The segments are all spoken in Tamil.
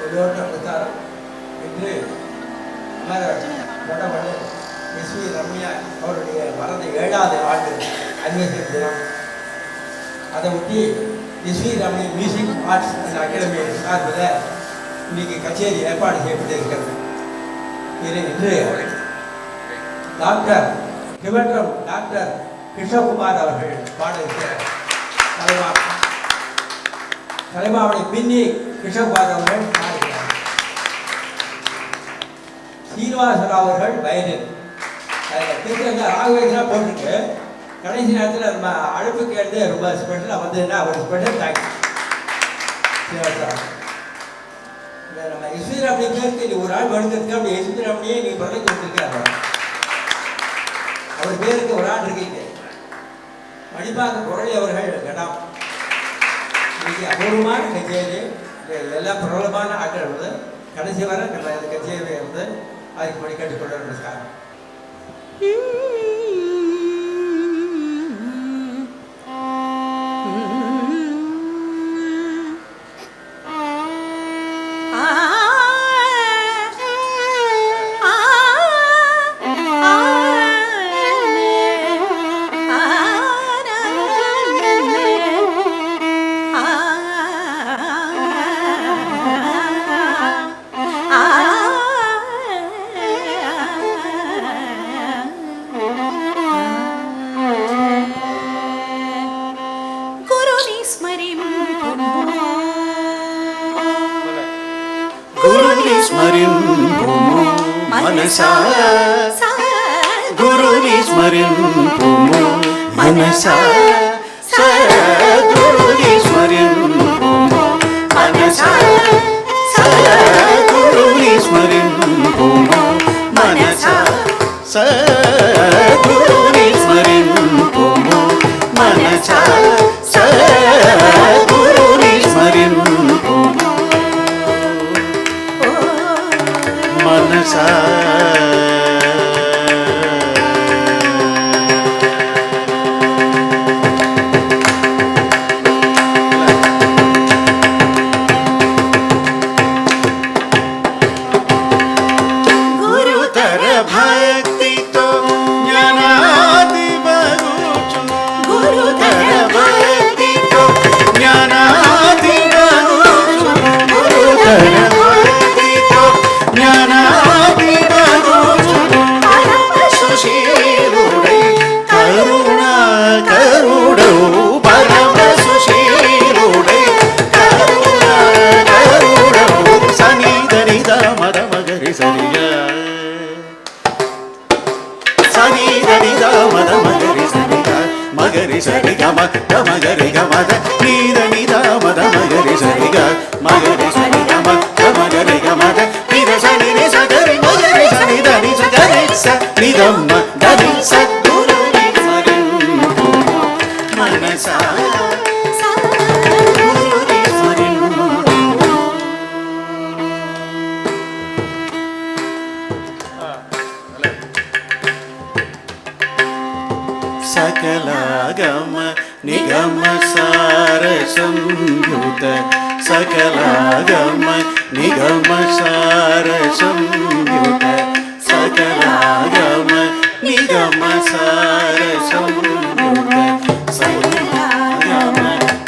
எல்லோரும் கொடுத்தார் என்று வடவடு எஸ்வி ரம்யா அவருடைய மறந்த 7வது ஆண்டு அனிவர்சரி தினம். அதை ஒட்டி SV Ramya music arts and academy சார்பில் இன்றைக்கு கச்சேரி ஏற்பாடு செய்யப்பட்டிருக்கிறது. இன்று டாக்டர் திருவன்றம் டாக்டர் கிருஷ்ணகுமார் அவர்கள் பாட இருக்கிறார். தலைமாவளி பின்னி கிருஷ்ணகுமார் அவர்கள் பாடுகிறார். சீனிவாசராவ் அவர்கள் வயலின். ராகவேந்திரா போட்டிருக்கு. கடைசி நேரத்தில் நம்ம அழைப்பு கேட்டு ரொம்ப ஸ்பெஷலாக வந்ததுன்னா அவர் ஸ்பெஷல் தேங்க்ஸ் சீனிவாசராவ். நம்ம எஸ்வீராமணி பேருக்கு ஒரு ஆள் வணங்கிறதுக்கு அப்படி எஸ்வீராமணியே நீ பிறகு வந்திருக்காரு. அவர் பேருக்கு ஒரு ஆள் இருக்கீங்க. மணிப்பாக்க குரலி அவர்கள் கடம். இன்னைக்கு அபூர்வமான கச்சேரி, எல்லாம் பிரபலமான ஆட்கள் வந்து கடைசி வரை நம்ம இந்த கச்சேரி வந்து அதுக்கு படி கேட்டுக்கொள்ள நமஸ்காரம். गुरुनी स्मरिन् पुमो मनसा गुरुनी स्मरिन् पुमो मनसा गुरुनी स्मरिन् पुमो मनसा गुरुनी स्मरिन् पुमो मनसा गुरुनी स्मरिन् पुमो मनसा மகரி சரி கம கமகரி கமத நீத நித மத மகரி சரி க மகரி சரி கம கமகரி கமத நித சனி நித சகரி மகரி சனி தனி சகரி ச நிதம்ம தனி ச குருனி ஸ்மரின் மனசா குருனி ஸ்மரின் सकलागम निगम सार संयुत सकलागम निगम सार संयुत सकलागम निगम सार संयुत सकलागम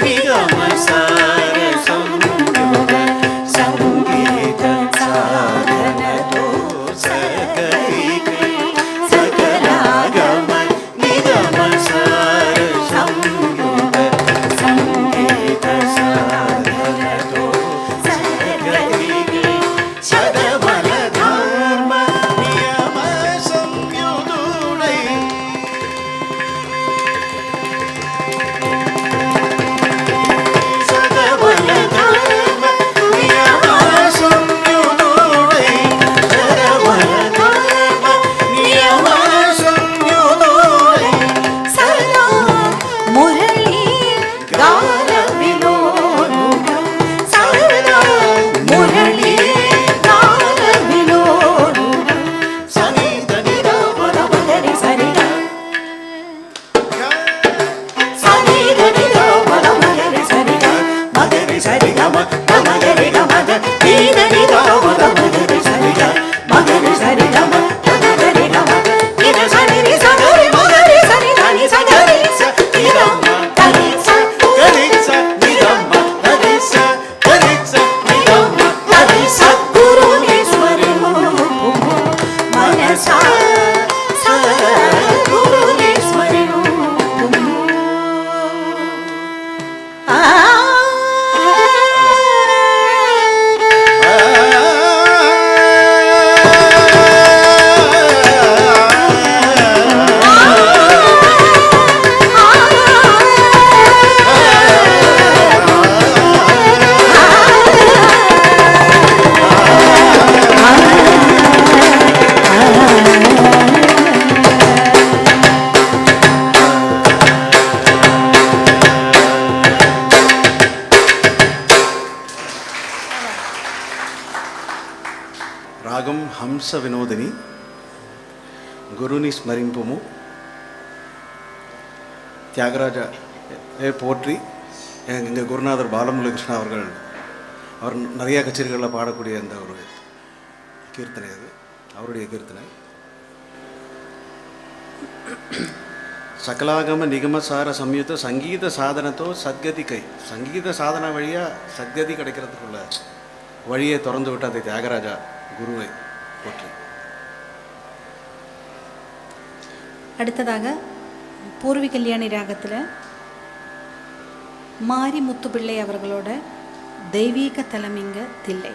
निगम सार संयुत संगीत साधन तो सकली सकलागम सार संयुत संगीत साधन तो सकली सदमल धर्म नियम संयुतुडै ಹಂಸ ವಿನೋದಿನಿ ಗುರುನಿ ಸ್ಮರಿಂಪುಮು தியாகராஜ போற்றி எங்கள் குருநாதர் பாலமுரளிகிருஷ்ணா அவர் நிறைய கச்சேரிகளில் பாடக்கூடிய அந்த ஒரு கீர்த்தனை அது அவருடைய கீர்த்தனை. சகலாகம நிகமசார சம்யுத்த சங்கீத சாதனத்தோ சத்கதி கை, சங்கீத சாதனை வழியாக சத்கதி கிடைக்கிறதுக்குள்ள வழியை திறந்து விட்ட அந்த தியாகராஜா குருவை போற்றி. அடுத்ததாக பூர்வி கல்யாணி ராகத்தில் மாரி முத்துப்பிள்ளை அவர்களோட தெய்வீக தலைமைங்க தில்லை.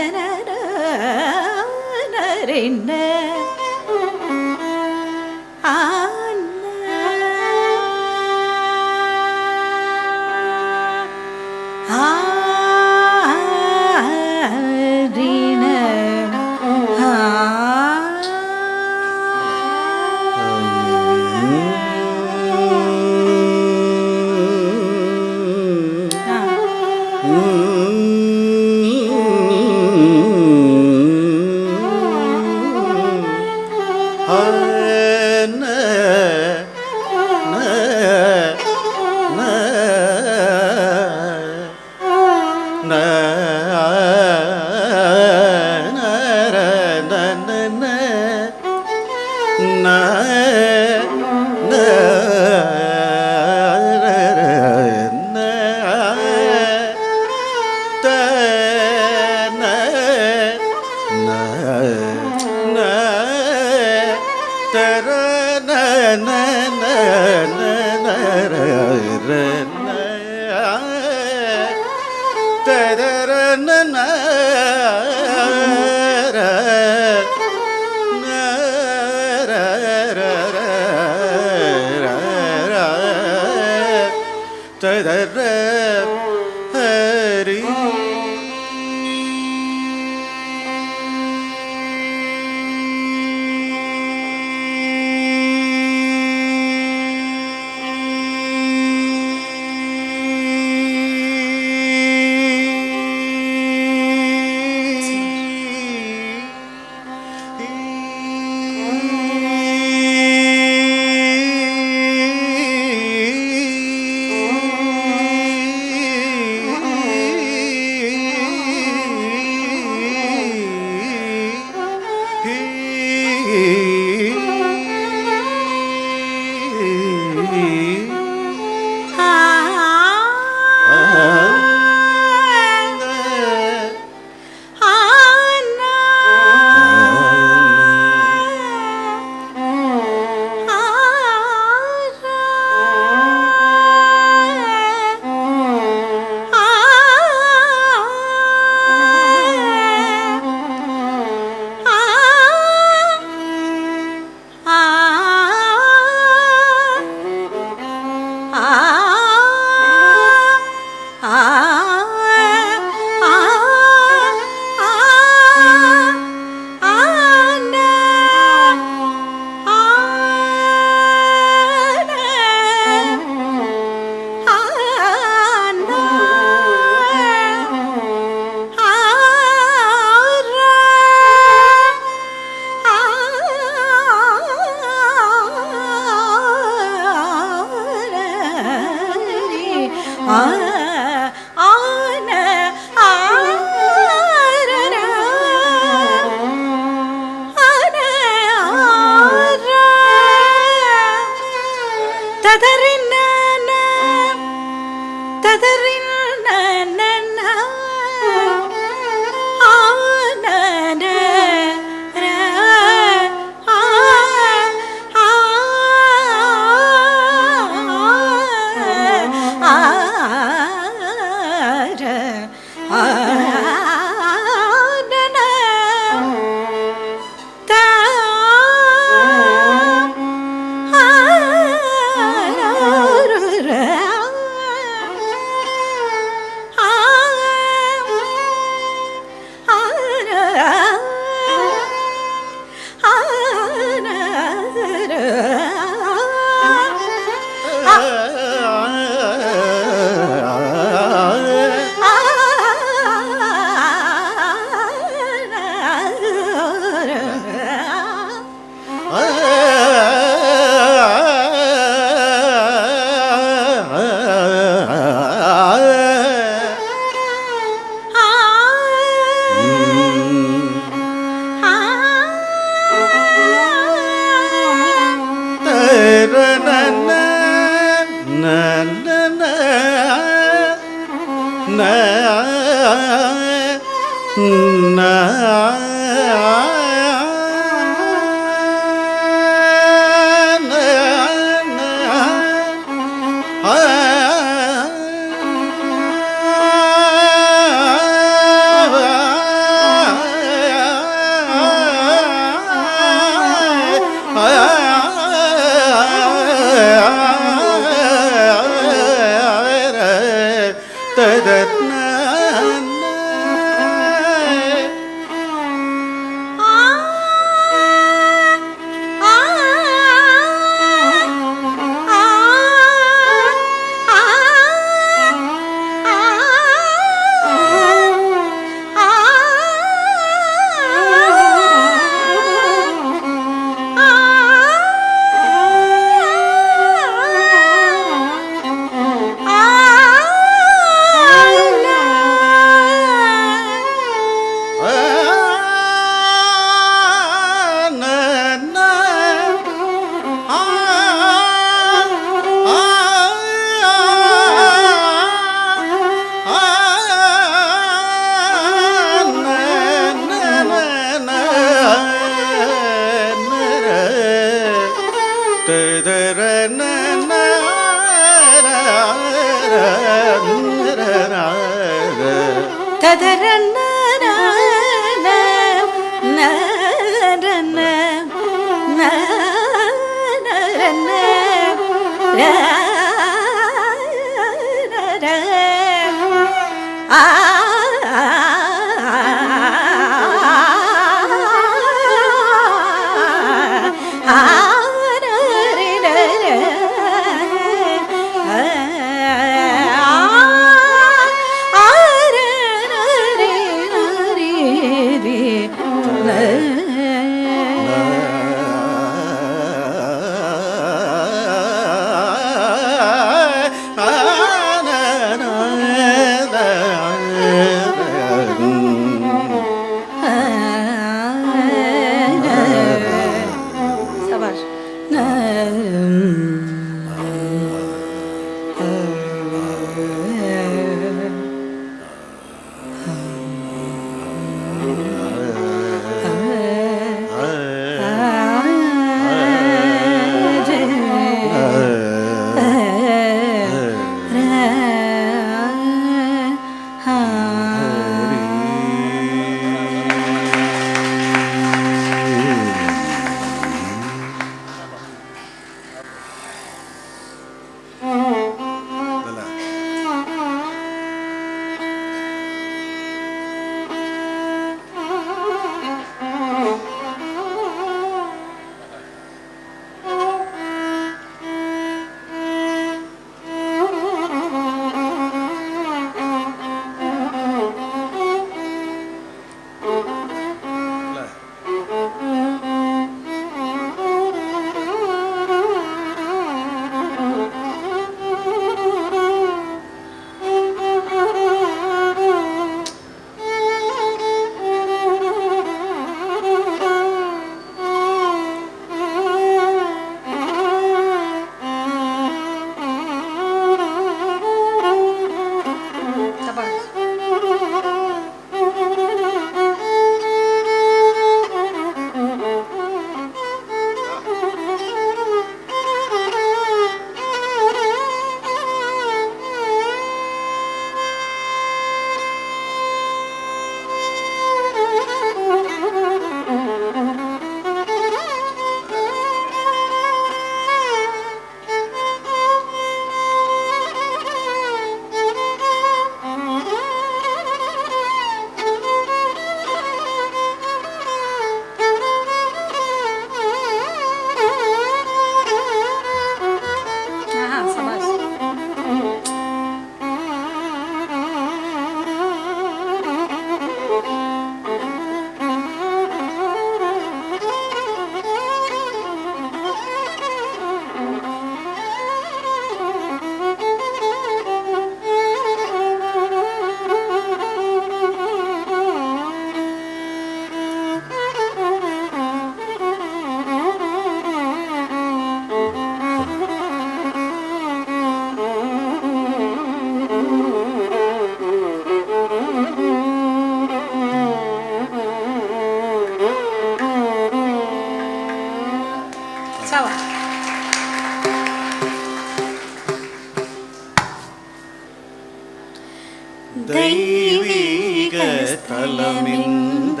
தலமிந்த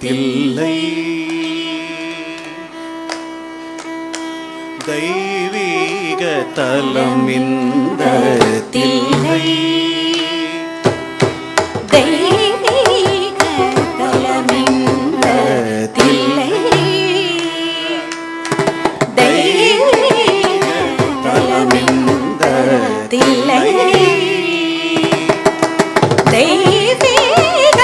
தில்லை தெய்வீக தலமிந்த தில்லை தெய்வீக தலமிந்த தில்லை தெய்வீக தலமிந்த தில்லை தெய்வீக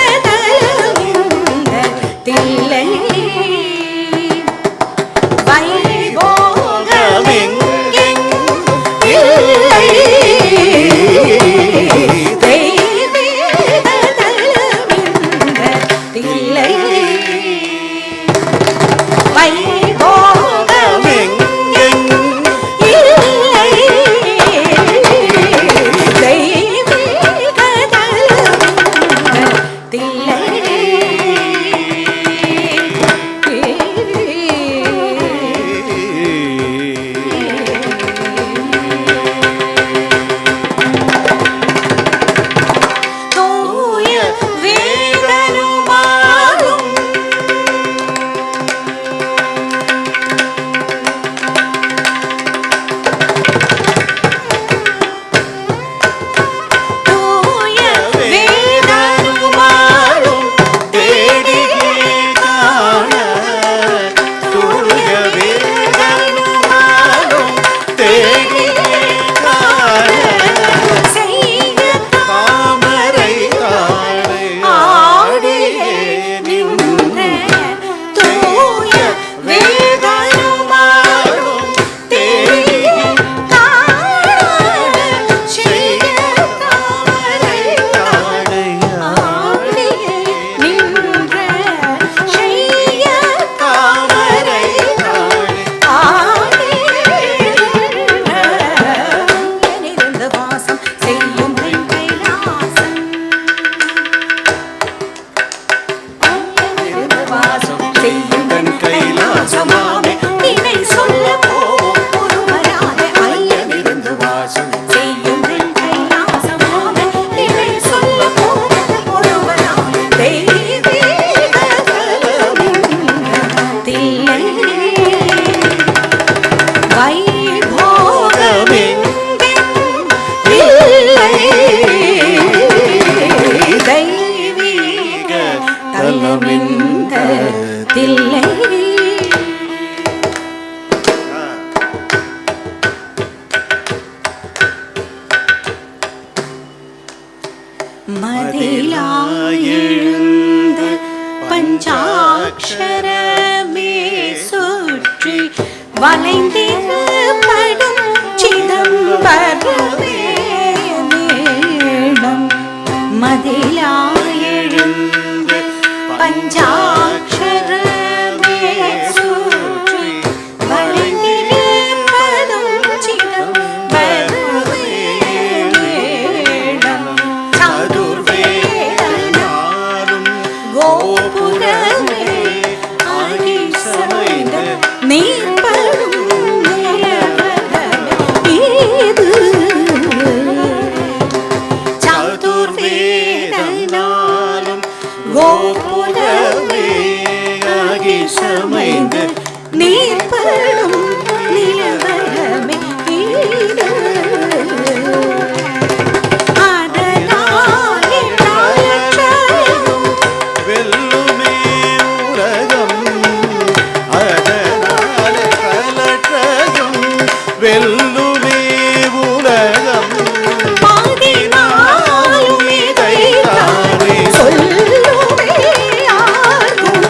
தலமிந்த தில்லை மதிலாயெழுந்து பஞ்சாட்சரமே சுற்றி வளைந்திருப்படும் சிதம்பரமே மேளம் மதிலாயெழுந்து பஞ்சாட்சரமே சுற்றி வளைந்திருப்பதும் சிதம்பரமே மேளம் சதுர்வேதனாலும் கோபுரமே ஆடி சமைந்த நீர்படும் இது சதுர்வேதனாலும் கோபுரமே ஆகி சமைந்த நீர்படும் நிலவரமே இது வெல்லுமே உலகம் அதனால கலற்றதும் வெல்லுமே உலகம் பாதினாலும் இதைத்தானே சொல்லுமே யாரும்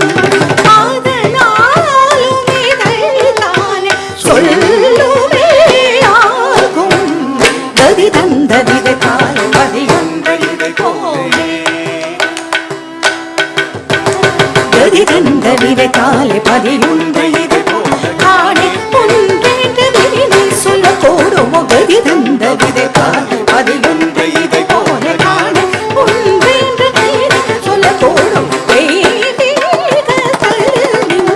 பாதனாலும் இதைத்தானே சொல்லுமே யாரும் கதி தந்த விதைத்தால் பதியொன்ற இதை போலே கதி தந்த விதைத்தாலே பதியொன்ற இதை போல காணே ஒன்றென்று வினை சொல்ல கூடுமோ கதி தந்த விதைத்தால் பதியொன்ற இதை போல காணே ஒன்றென்று வினை சொல்ல கூடும் தெய்வீக தலமில்லை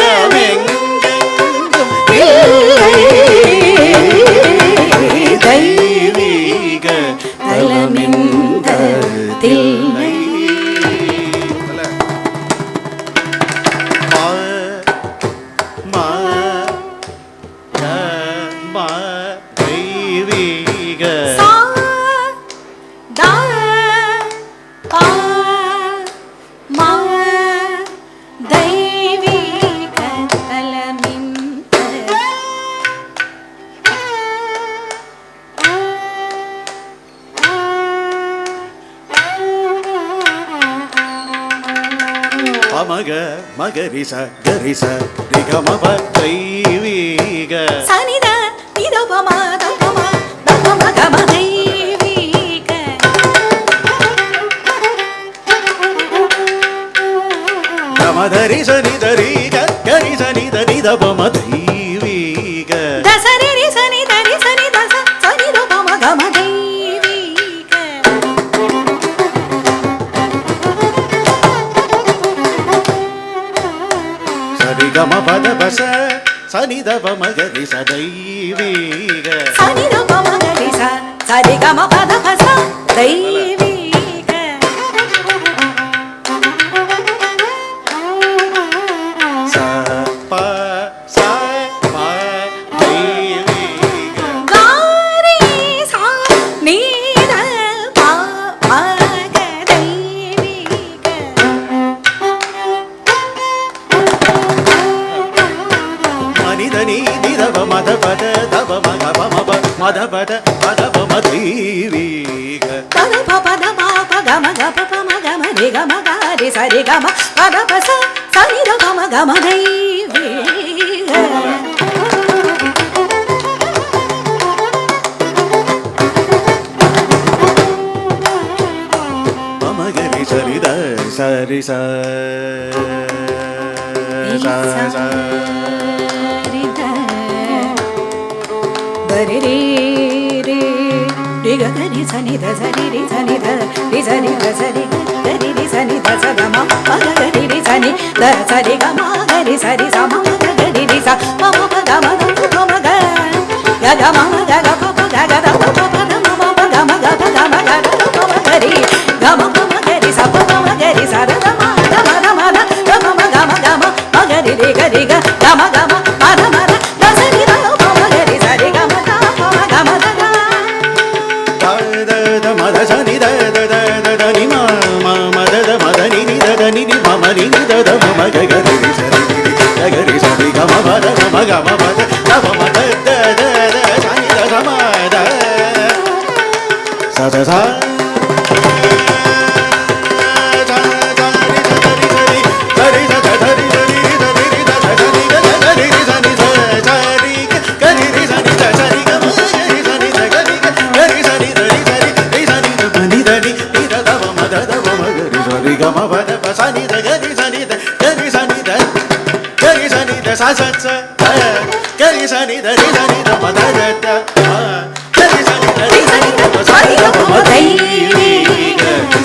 வைபோகமெங்கும் இல்லை சா த பா மா தெய்வீக தலமிந்த பமக மகரிச கரிச ரிகமப தெய்வீக சனித நிதபம தபம தபம கம தெய்வீக கமதரி சனி தரிக கரி சனி தனி தபம தெய்வீக தசரி சனி தரி சனி தச சனி தபம கம தெய்வீக சரி கம பத பச சனி தபம கரி ச தெய்வீக சனி தபம கரி ச சரி கம பத பச தெய்வீக ச ப ச ப தெய்வீக காரி சா நீத பா மக தெய்வீக மனிதனி நிதவ மத பத தவ மக பமப மத பத பதபம தெய்வீக பத பத மா ப கம க ப ப ம கம ரி கம க ரி ச ரி கம பத ப ச சனி த கம கம தெய்வீக பமகரி சரித சரி ச ச ச ரி ரி ரி ரி க ரி சனி த சரி ரி சனி த ரி சனி த சரி க ரி ரி சனி த ச க ம ப க ரி ரி சனி த சரி க ம க ரி சரி ச ம க ரி ரி ச ம ம ப க ம த ப ம க க க ம ம க க ப ப க க த ப ப ப த ம ம ப க ம க ப க ம க த ப ம க ரி க ம ப ம க ரி ச ப ப ம க ரி ச ர த ம த ம த ம த த ம ம க ம க ம ம க ரி ரி க ரி க க ம க ம ம த ம த த சரி த ப ம க ரி ச ரி க ம த ப ம க ம த த த மத சனி த த த த த நி ம ம மத த மத நி நி த த நி நி ம ம நி நி த த ம ம க க ரி ரி ச ரி ரி க க ரி ச ரி க ம ம த ம க ம ம த த ம ம த த த த சனி த த ம த ச த ச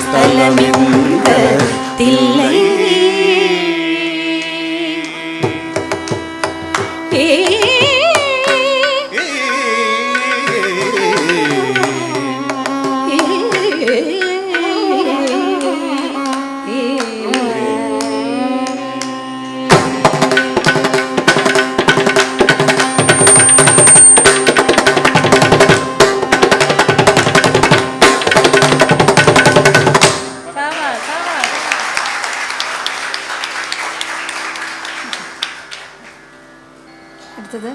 ஸ்தலமிந்த தில்லை அடுத்தது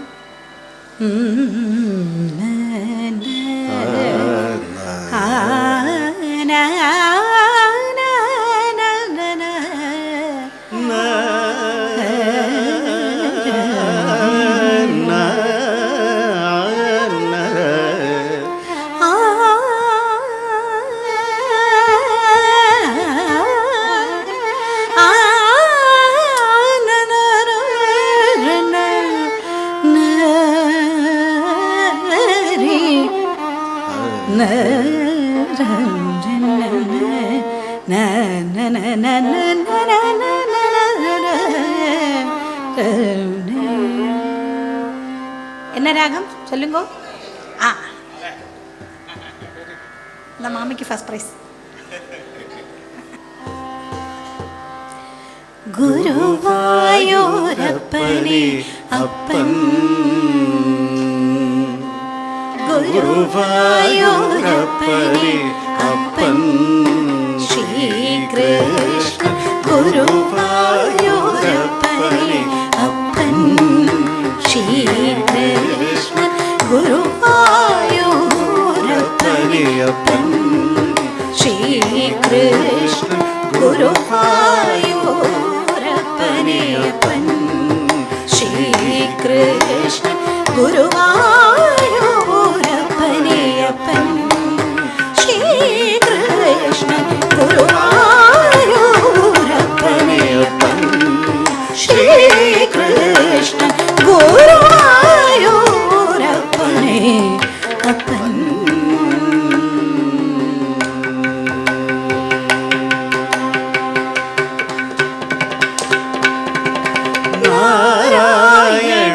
என்ன ராகம் சொல்லுங்க. இந்த மாமிக்கு ஃபர்ஸ்ட் பிரைஸ். குருவாயூரப்பனே அப்பன் குரு ഗുരുവായൂരപ്പനെ അപ്പൻ ശ്രീകൃഷ്ണ ഗുരുവായൂരപ്പനെ അപ്പൻ ശ്രീകൃഷ്ണ ഗുരുവായൂരപ്പനെ അപ്പൻ ശ്രീകൃഷ്ണ ഗുരുവായൂരപ്പനെ അപ്പൻ ശ്രീകൃഷ്ണ ഗുരുവായൂരപ്പനെ അപ്പൻ ശ്രീകൃഷ്ണ ഗുരുവായൂരപ്പനെ അപ്പൻ ശ്രീകൃഷ്ണ ഗുരുവായൂരപ്പനെ അപ്പൻ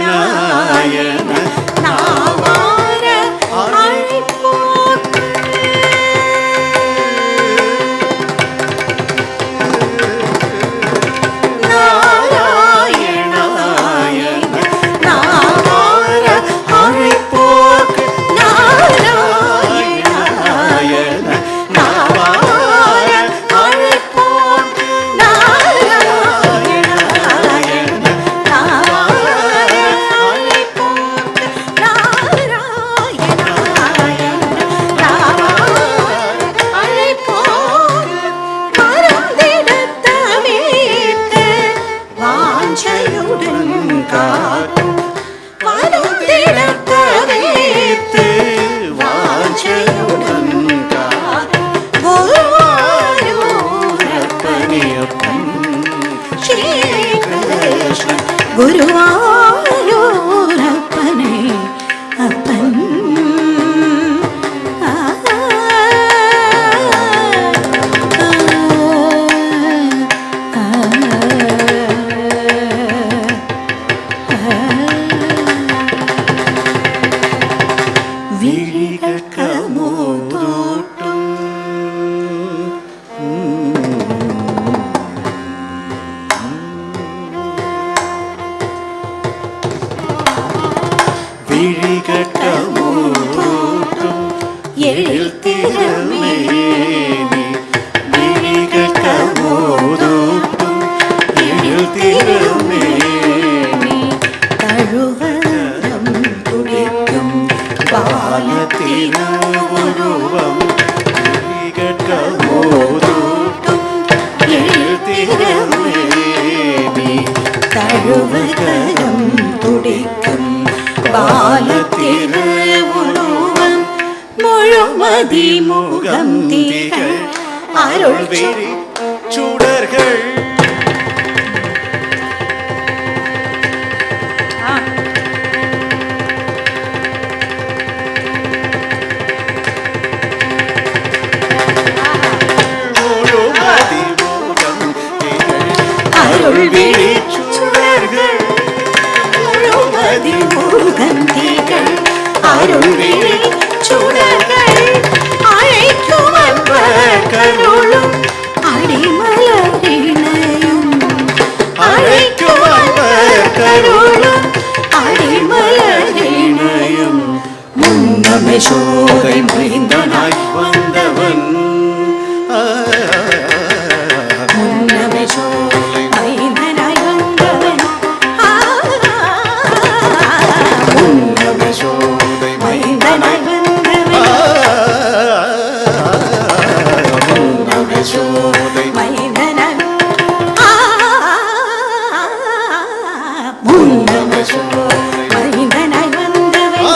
നാരായണായണ നാവാര അഴിപ്പോക്ക് നാരായണായണ നാവാര അഴിപ്പോക്ക് നാരായണായണ നാവാര അഴിപ്പോക്ക് നാരായണായണ നാവാര അഴിപ്പോക്ക് നാരായണായണ നാവാര അഴിപ്പോക്ക് മറന്നിടത്ത വീട്ട് വാഞ്ചയുടൻ കാക്കും മറന്നിടത്ത വീട്ട് വാഞ്ചയുടൻ കാക്കും ഗുരുവായൂരപ്പനെ അപ്പൻ ശ്രീകൃഷ്ണ ഗുരുവായൂരപ്പനെ അപ്പൻ ആ, ആ, ആ, വിഴികൾക്കമോദൂട്ടും വിഴികൾക്കമോദൂട്ടും എഴുത്തിരമേനി വിഴികൾക്കമോദൂട്ടും എഴുത്തിരമേനി തഴുവരം തുടിക്കും ബാലത്തിനൊരുവം വിഴികൾക്കമോദൂട്ടും എഴുത്തിരമേനി തഴുവരം തുടിക്കും ബാലത്തിരുവുരുവം മുഴുമതി മുഖം തീകൾ അരുൾ വിഴി ചുടர்கள் முழுமதி முகம் திகழ் அருள் விழி சுடர்கள் முழுமதி முகம் തീകൾ அருள் விழி சுடர்கள் அழைக்கும் அன்பர் கருளும் அடிமலரிணையும் அழைக்கும் அன்பர் கருளும் அடிமலரிணையும் முன்னமே சோதை மைந்தனாய் வந்தவன் முன்னமே சோதை மைந்தனாய் வந்தவன் முன்னமே சோதை மைந்தனாய் வந்தவன் முன்னமே சோதை மைந்தனாய் முன்னமே சோதை மைந்தனாய் வந்தவன்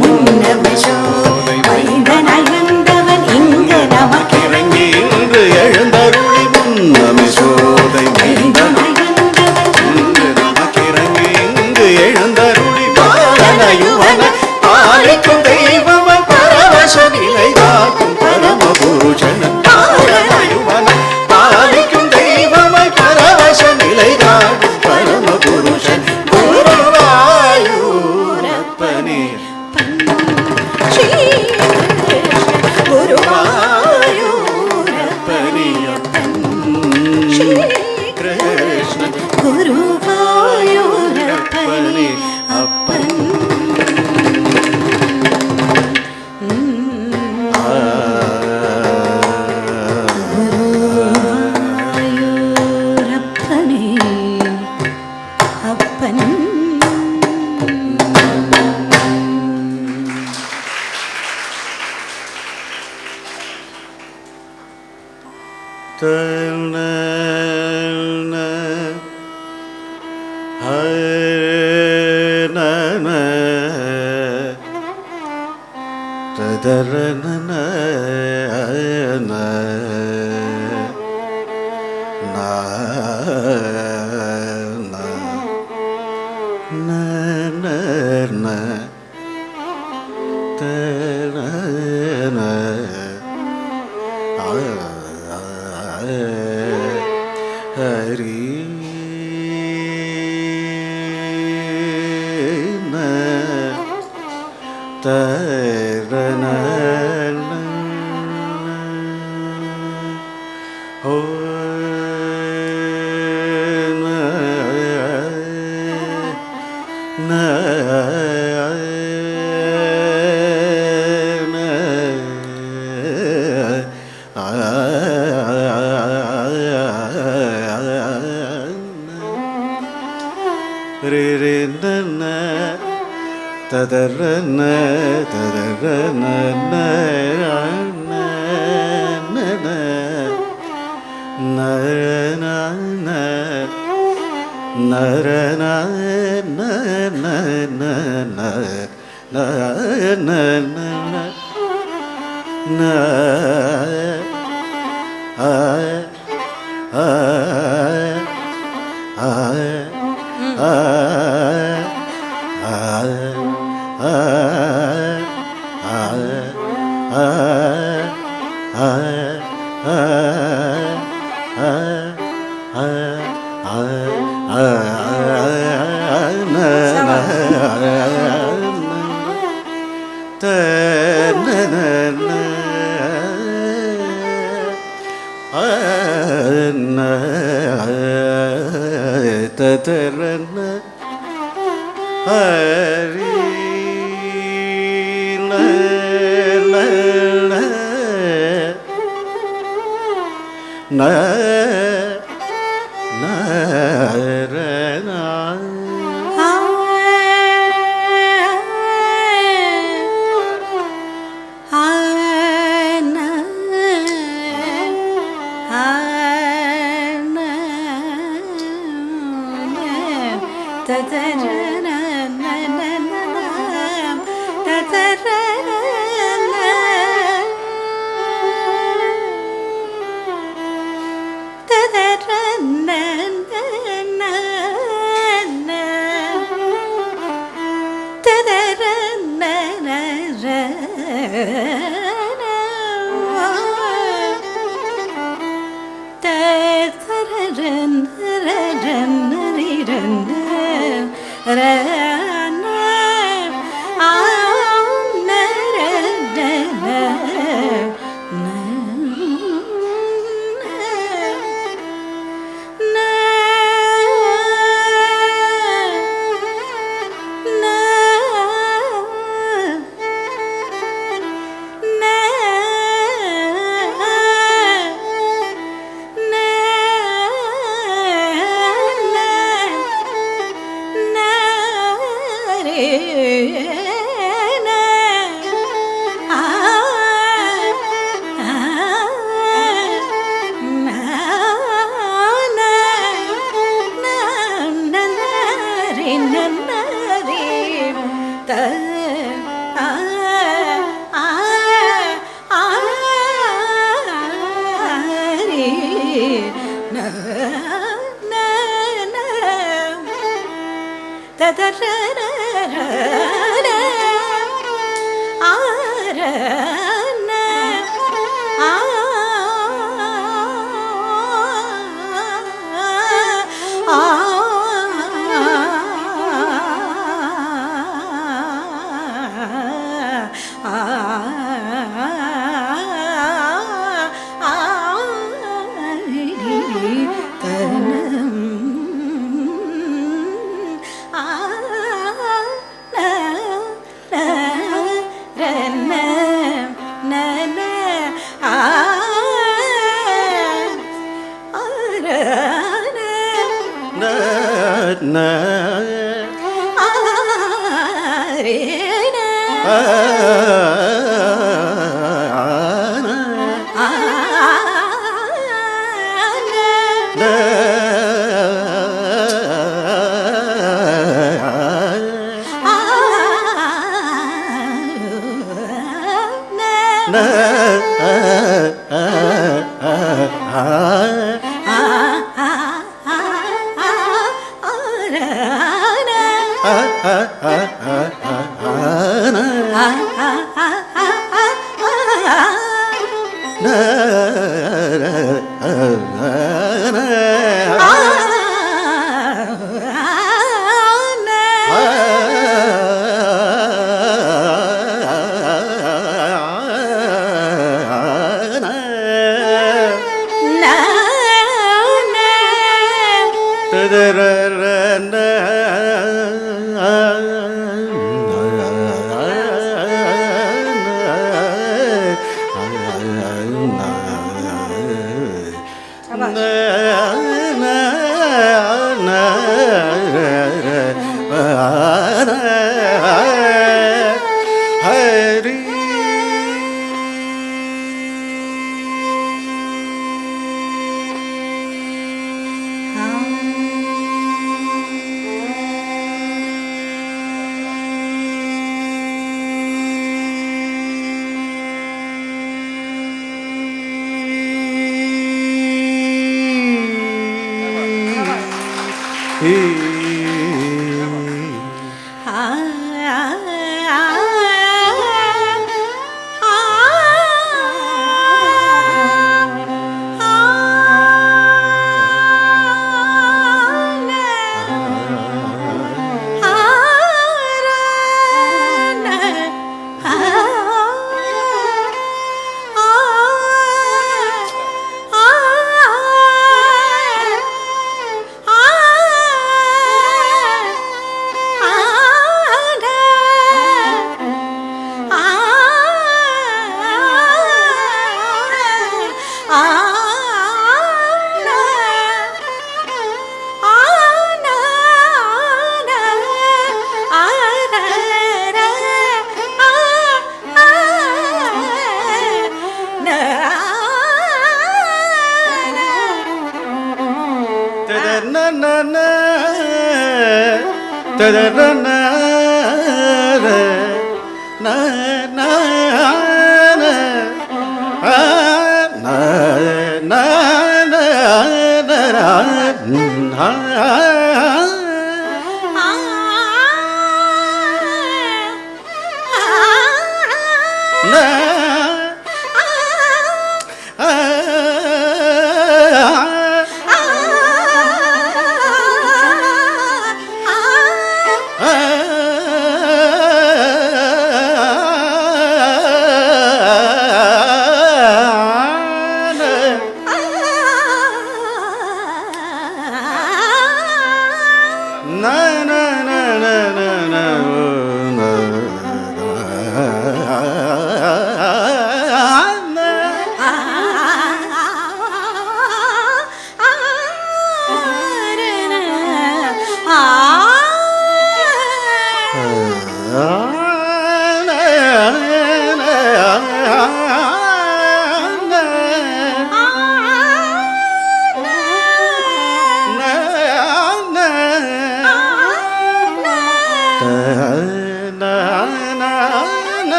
முன்னமே சோதை மைந்தனாய் வந்தவன் இங்க நமக்கு இறங்கி இன்று எழுந்தருளி முன்னமே சோதை மைந்தனாய் மைந்தனாய் வந்தவன் இன்று நமக்கிறங்கி இங்கு எழுந்தருளி பாலனயுவன பாலிக்கும் தெய்வமாய் பரவச நிலை காக்கும் பரமபுருஷன் பாலனயுவன பாலிக்கும் தெய்வமாய் பரவச நிலை காக்கும் பரமபுருஷன் குருவாயூரப்பனே குருவாயூரப்பனே அப்பன்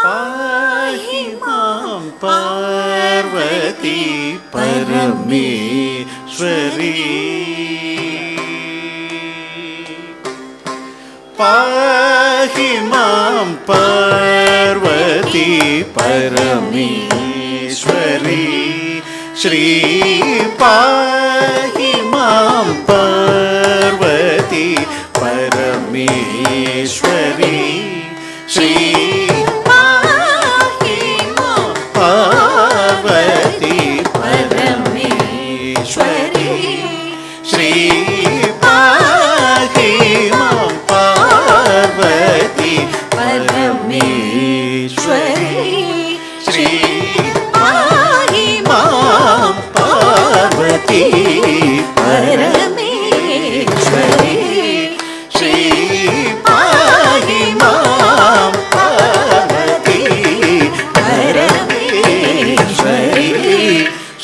पाहि मां पार्वती परमेश्वरी पाहि पाहि मां पार्वती परमेश्वरी श्री पाहि मां पार्वती परमेश्वरी श्री पाहि मां पार्वती परमेश्वरी श्री पाहि मां पार्वती परमेश्वरी श्री पाहि मां पार्वती परमेश्वरी श्री पाहि मां पार्वती परमेश्वरी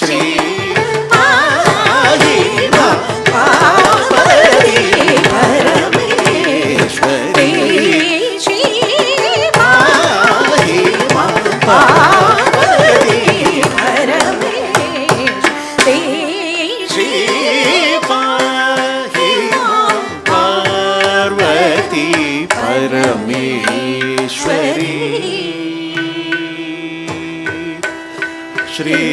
श्री पाहि मां पार्वती परमेश्वरी श्री पाहि मां पार्वती श्री पाहि मां पार्वती परमेश्वरी श्री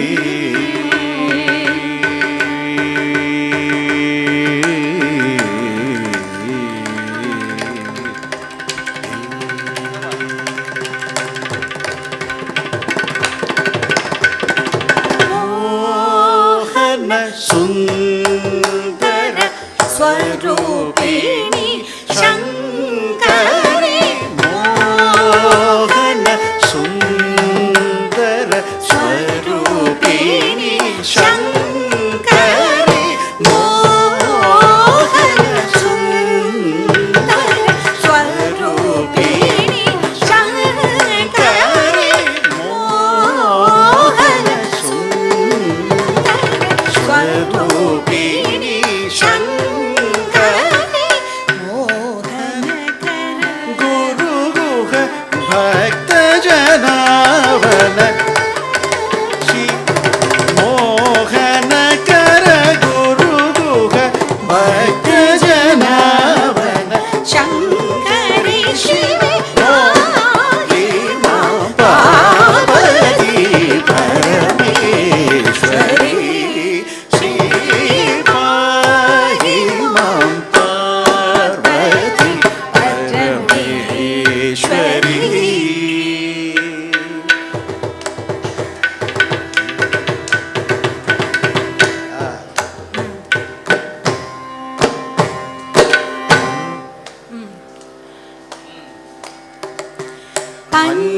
मोहन सुंदर स्वरूपिणी शंकरी मोहन सुंदर स्वरूपिणी शंकरी मोहन सुंदर स्वरूपिणी शंकरी मोहन सुंदर स्वरूपिणी शंकरी मोहन गुरु गुह भक्त जनावन श्री मोहन कर गुरु गुह भक्त जनावन शंकरी शिवे पाहि मां पार्वती परमेश्वरी श्री पाहि मां पार्वती परमेश्वरी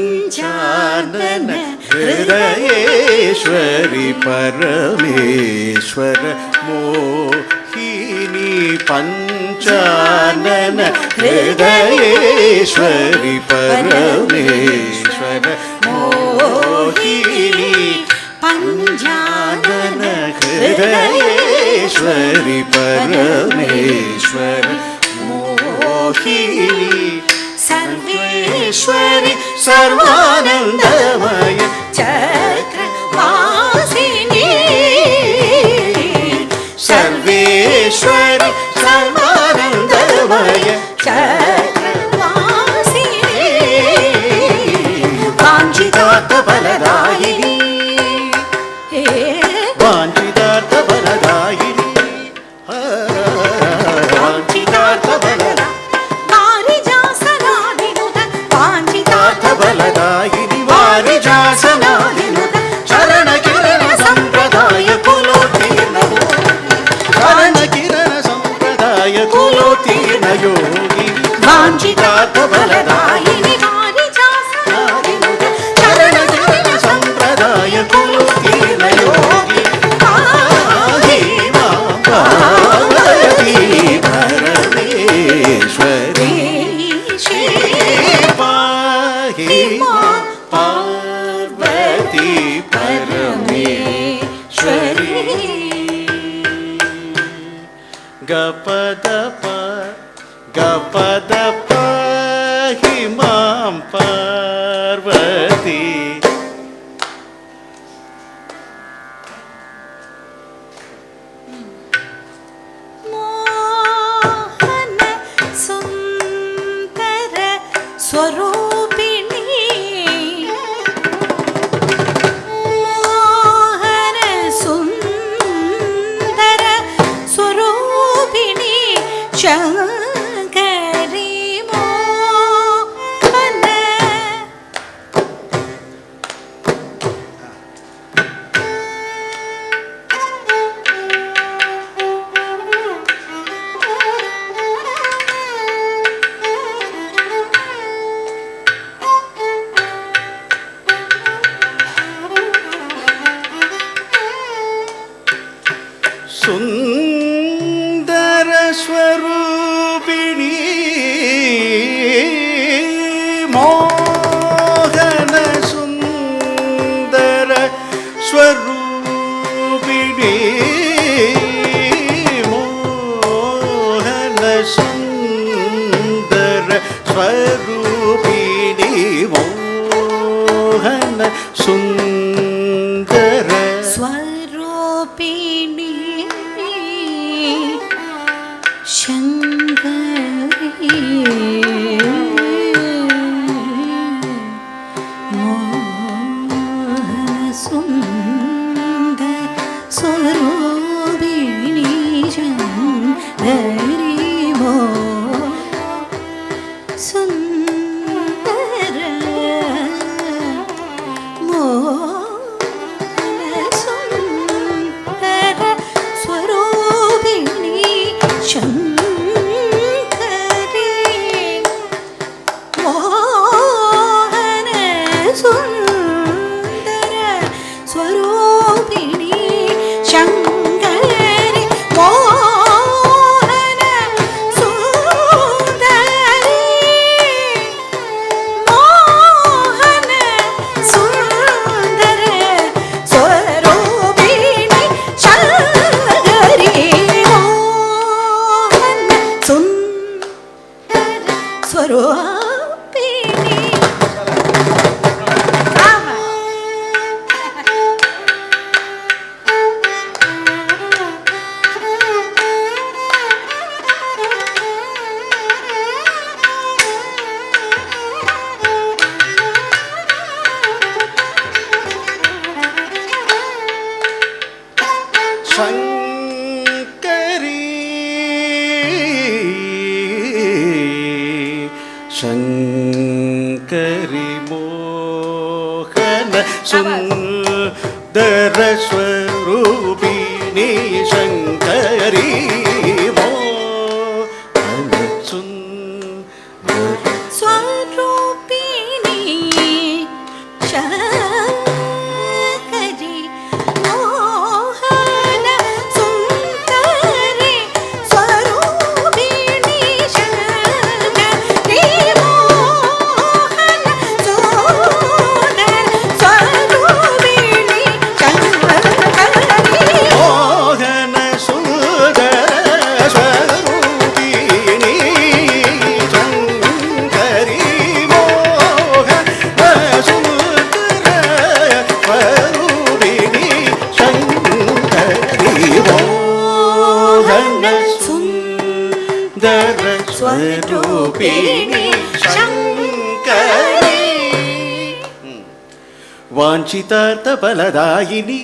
पंचानन हृदयेश्वरी परमेश्वर मोहिनी पंचानन हृदयेश्वरी परमेश्वर मोहिनी पंचानन हृदयेश्वरी परमेश्वर मोहिनी सर्वेश्वरी सर्वानंदमय चक्रवासिनी सर्वेश्वरी सर्वानंदमय चक्रवासिनी वांछितार्थ फलदायिनी वांछितार्थ फलदायिनी वांछितार्थ फलदायिनी बलदायिनी वारिजासनादिनुत चरण किरण संप्रदाय कुलोत्तीर्ण चरण किरण संप्रदाय कुलोत्तीर्ण योगिनी वांछितार्थ बलदायिनी वारिजासनादिनुत चरण किरण संप्रदाय कुलोत्तीर्ण योगिनी पाहि मां पार्वती परमेश्वरी श्री पाहि मां पार्वती परमेश्वरी गपद पाहि मां पार्वती मोहन सुंदर மோகன சுந்தர ஸ்வரூபிணி சங்கரி மோகன சுந்தர ஸ்வரூபிணி சங்கரி சுந்தர மோகன சுந்தர ஸ்வரூபிணி சங்கரி மோகன சுந்தர ஸ்வரூபிணி சங்கரி மோகன சுந்தரி மோகன சுந்தர ஸ்வரூபிணி சங்கரி மோகன சுந்தர ஸ்வரூபிணி ஆமா சங்கரி சங்கரி மோகன சுந்தர ஸ்வரூபிணி சங்கரி மோகன சுந்தர ஸ்வரூபிணி சங்கரி மோகன சுந்தரி ஸ்வரூபிணி சங்கரி மோகன சுந்தர ஸ்வரூபிணி சங்கரி மோகன சுந்தர ஸ்வரூபிணி சங்கரி மோகன சுந்தர ஸ்வரூபிணி சங்கரி மோகன சுந்தர ஸ்வரூபிணி சங்கரி வாஞ்சிதார்த்த பலதாயினி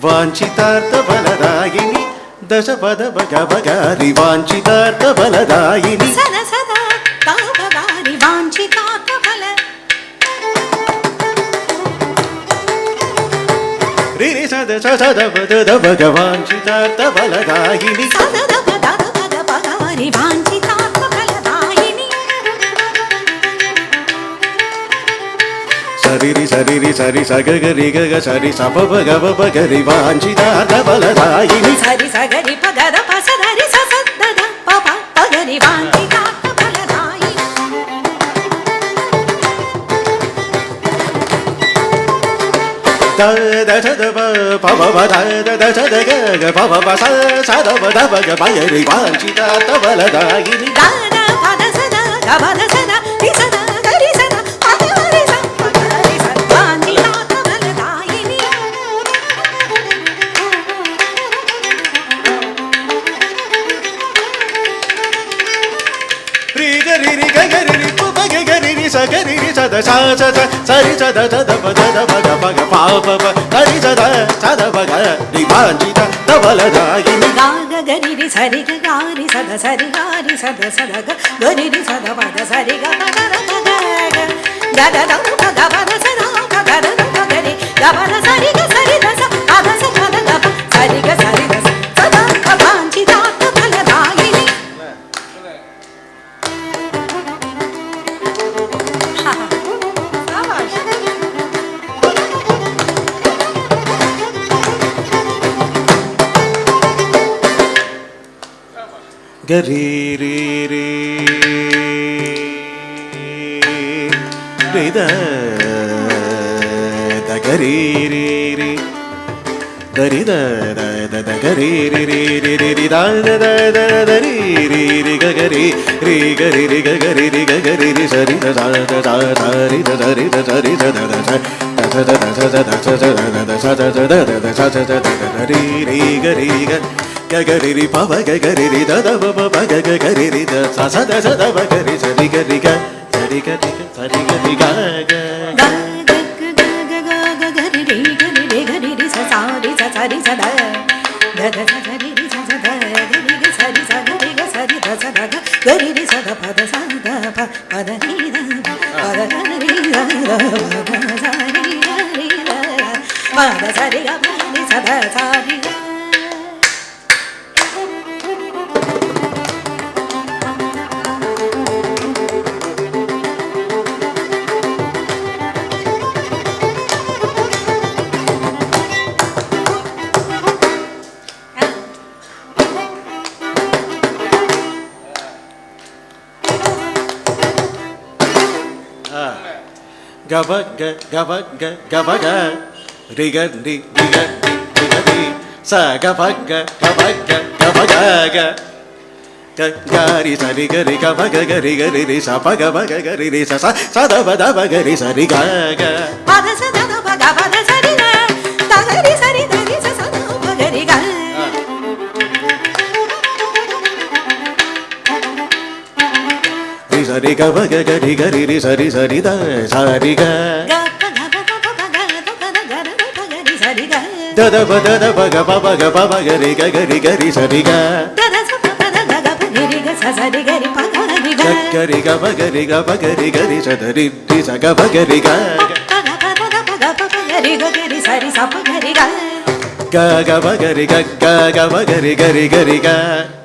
வாஞ்சிதார்த்த பலதாயினி दशपद भगवगारि वाञ्छितार्थ फलदायिनि सदा सदा तावगारि वाञ्छितार्थ फल रिरि सद सद पद भगवाञ्छितार्थ फलदायिनि सदा पद पद पगारि वाञ्छितार्थ फलदायिनि सरिरि सरिरि सरि सगगरि गग सरि सप भगव भगरि वाञ्छितार्थ फलदायिनि सरि सगरि पगद पसदरि ससद्दद पप पगरि वाञ्छितार्थ फलदायिनि द द प प द द द ग ग प प स स द प द प ग भगरि वाञ्छितार्थ फलदायिनि दाद पद सदा गबद सदा रि सदा गरि सदा पगरि स पगरि स वाञ्छितार्थ फलदायिनि रि गरि रि ग गरि रि प प ग गरि रि स गरि रि स द स स स सरि स द स द प द द प ग प ग प प प गरि स द स द प ग रि वाञ्छितार्थ फलदायिनि गाग गरि रि सरि ग गारि सद सरि गारि सद सद ग गरि रि सद पद सरि ग प ग र प ग ग ग द द प ग प द स द ग ग र प गरि ग प द सरि ग सरि द स प द स प द ग प सरि ग सरि द स स द प वाञ्छितार्थ फलदायिनि शाबाश गरि रि रि रि द द गरि रि रि dari da da da da gari ri ri ri ri ri da da da da da ri ri ri ga gari ri gari ri ga gari ri ga gari ri sa ri da da da da da ri da da ri da da ri da da da da da da da da da da da da sa da da da da da sa da da da ri ri ga ri ga ga gari ri pa ga gari ri da da ba ba ga ga gari ri da sa sa da ba gari sa ri ga ri ga sa ri ga ri ga sa ri ga ri ga ga gava ga gava ga gava ga ri ga ri ri ga ri ga ri sa gava ga gava ga gava ga ga ga ri sa ri ga ri gava ga ga ri ri sa pa ga ba ga ri ri sa sa da ba ga ri sa ri ga ga pa da sa da ba ga pa da sa ri ga da ga ri sa ri da ri sa sa da ba ga ri ga ri sa ri ga ba ga ri ga ri sa ri da sa ri ga da da ba ga pa ga ri ga ri sa ri ga da da sa pa da ga ga pa ri ga sa sa ri ga ri pa ga ri ga ga ri ga pa ga ri sa da ri sa ga pa ga ri ga ri ga ri sa ri sa pa ga ri ga ga pa ga ri ga pa ga ri ga ri ga ri ga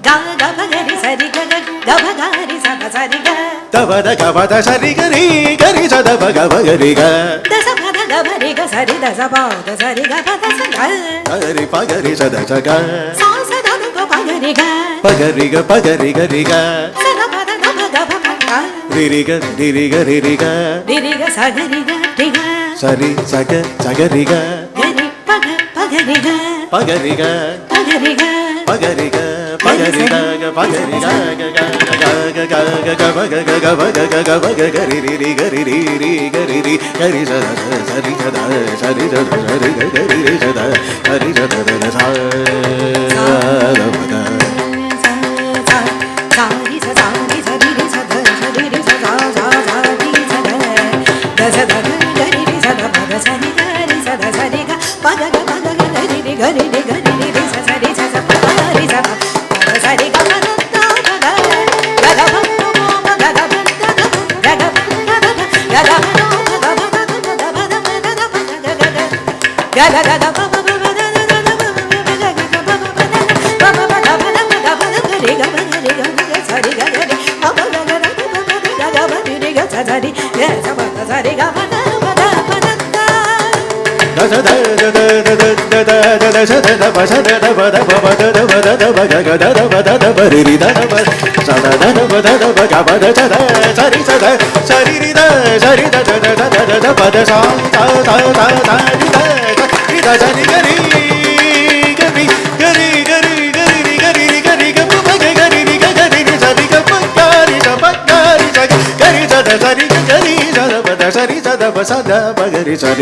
ga pa ga ri sa ri ga pa ga ri sa da sa ri ga da ba da ga pa da sa ri ga ri sa da ba ga ri ga da sa pa da ga pa ri ga sa ri da sa pa da sa ri ga pa da sa ga ga ri pa ga ri sa da sa ga sa sa da ga pa ga ri ga pa ga ri ga sa da pa da ga pa ga ri ri ga ri ga ri ga sa ga ri ga sa ri sa ga ri ga ga ri pa ga ri ga pa ga ri ga pa ga ri ga pa ga ri ga pa ga ri ga pa ga ri ga ga pa ga ri ri ga ri ga ri sa ri sa da sa ri sa ri ga ri sa da sa ri sa da da sa da ba ga sa ri sa ri sa ri sa da sa ri sa da sa ri sa da da sa da ga ri sa da pa da sa ri sa da sa ri ga pa ga ga ri ga ri sa sa ri sa pa ri sa da sa ri ga pa da ga ga ga pa ga ga ga ga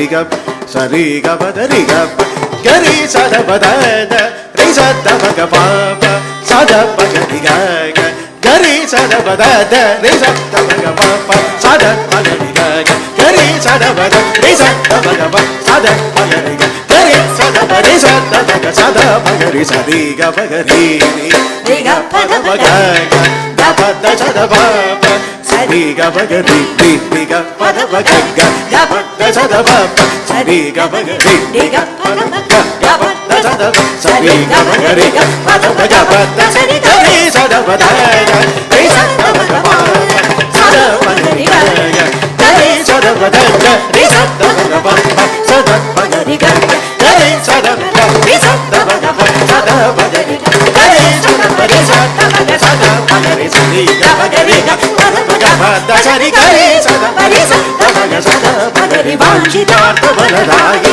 ga ga sa ri ga pa da ri ga ga ri sa da pa da da ri sa da pa ga pa pa sa da pa ga ri ga ga ri sa da pa da da ri sa da pa ga pa pa sa da pa ga ri ga ga ri sa da pa da ri sa da pa ga pa sa da pa ga ri ga ga ri sa da pa ri sa da pa ga sa da pa ga ri sa ri ga pa ga ri ga pa da pa ga ga pa da sa da pa pa ri ga pa ga ri ga pa da pa ga ga pa da sa da pa pa ri ga pa ga ri ga pa da pa ga pa da sa da pa ri ga pa ga ri ga pa da pa ga pa da sa ri ga ri sa da pa da ga ri sa da pa ga pa sa da pa ga ri ga ga ri sa da pa da ga ri sa da pa ga pa sa da pa ga ri ga ga ri sa da pa ri sa da pa ga pa sa da pa ga ri ga ri sa da pa ri sa da pa ga sa da pa ga ri sa ri ga pa ga ri ga pa da pa ga pa da sa ri ga ri sa da pa ri sa da pa ga sa da pa ga ri vanchita to baladagi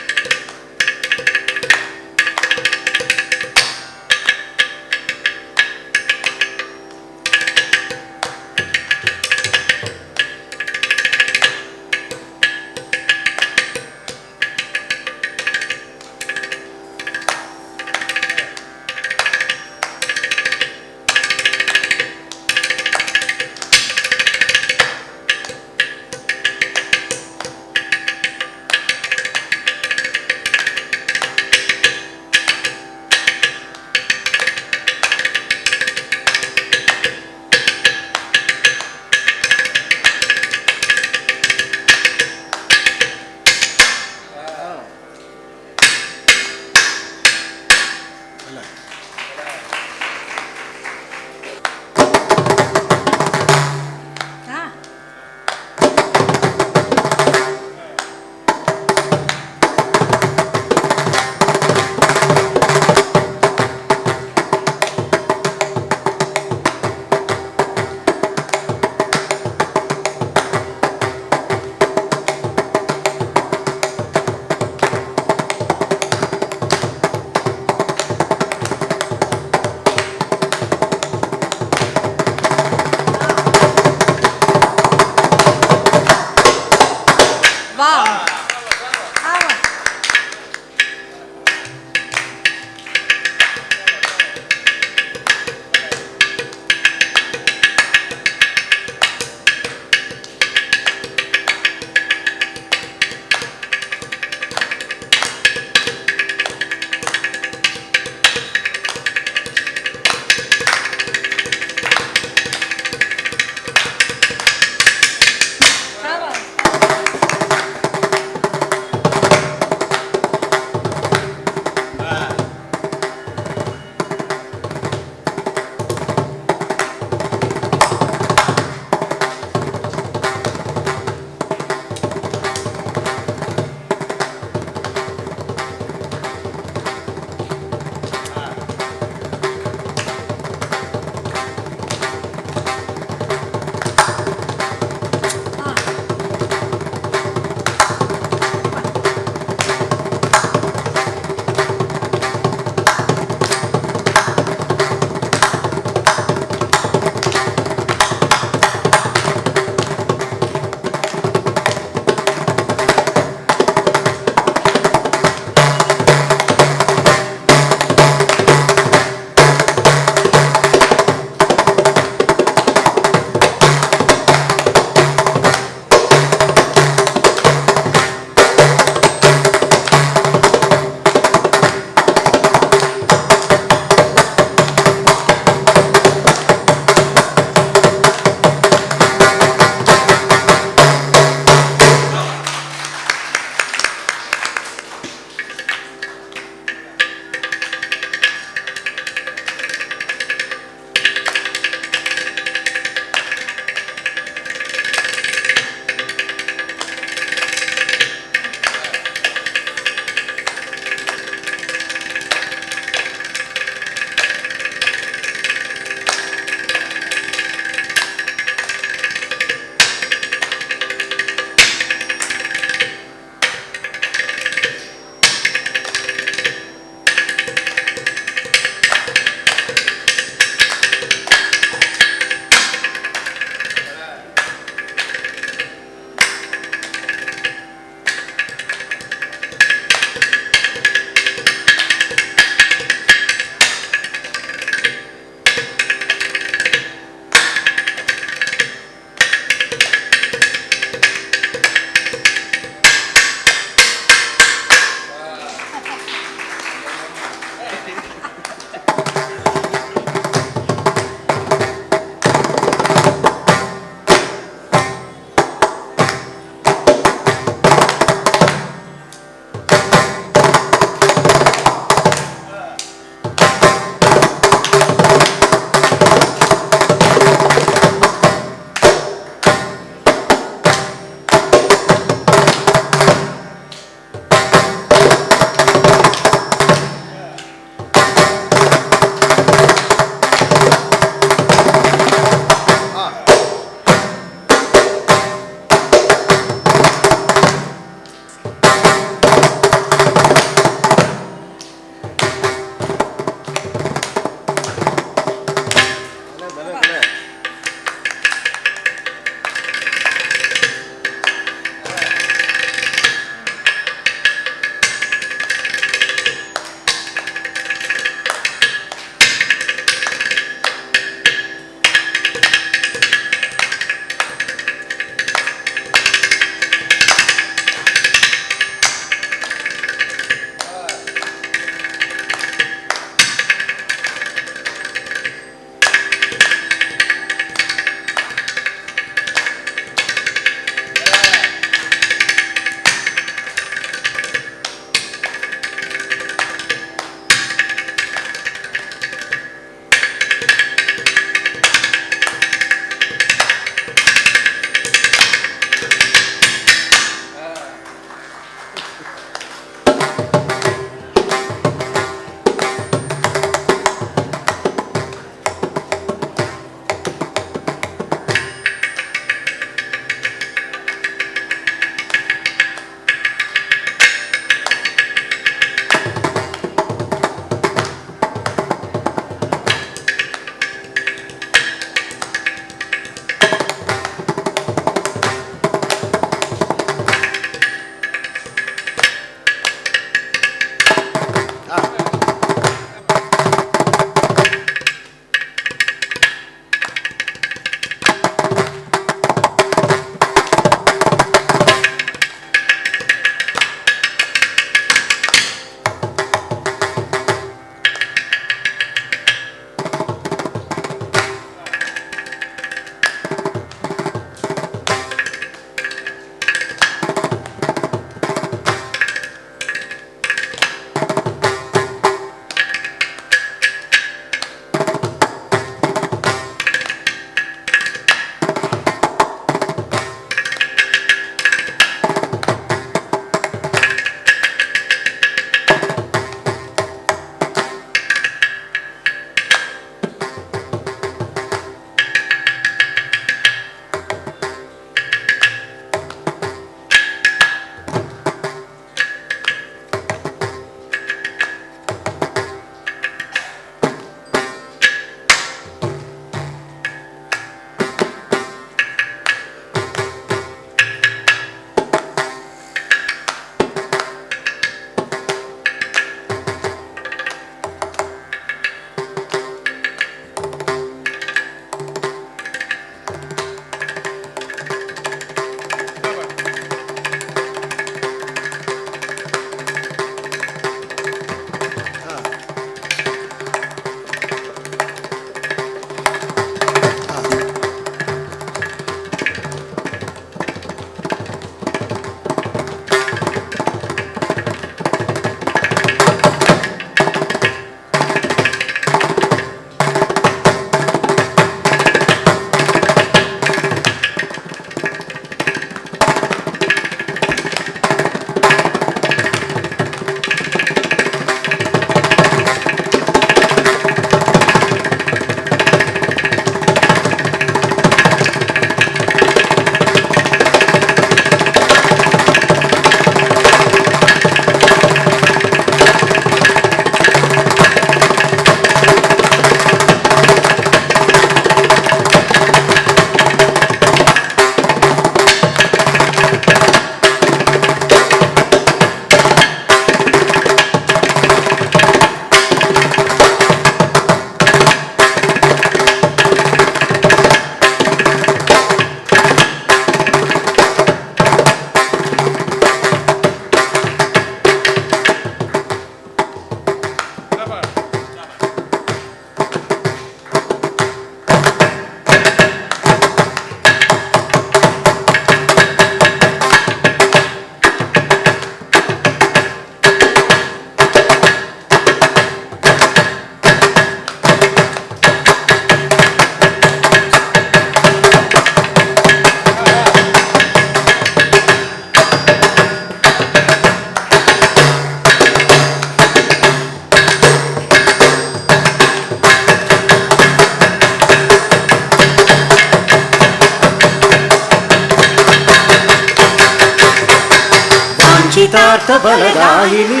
चरितार्थ बलदायिनी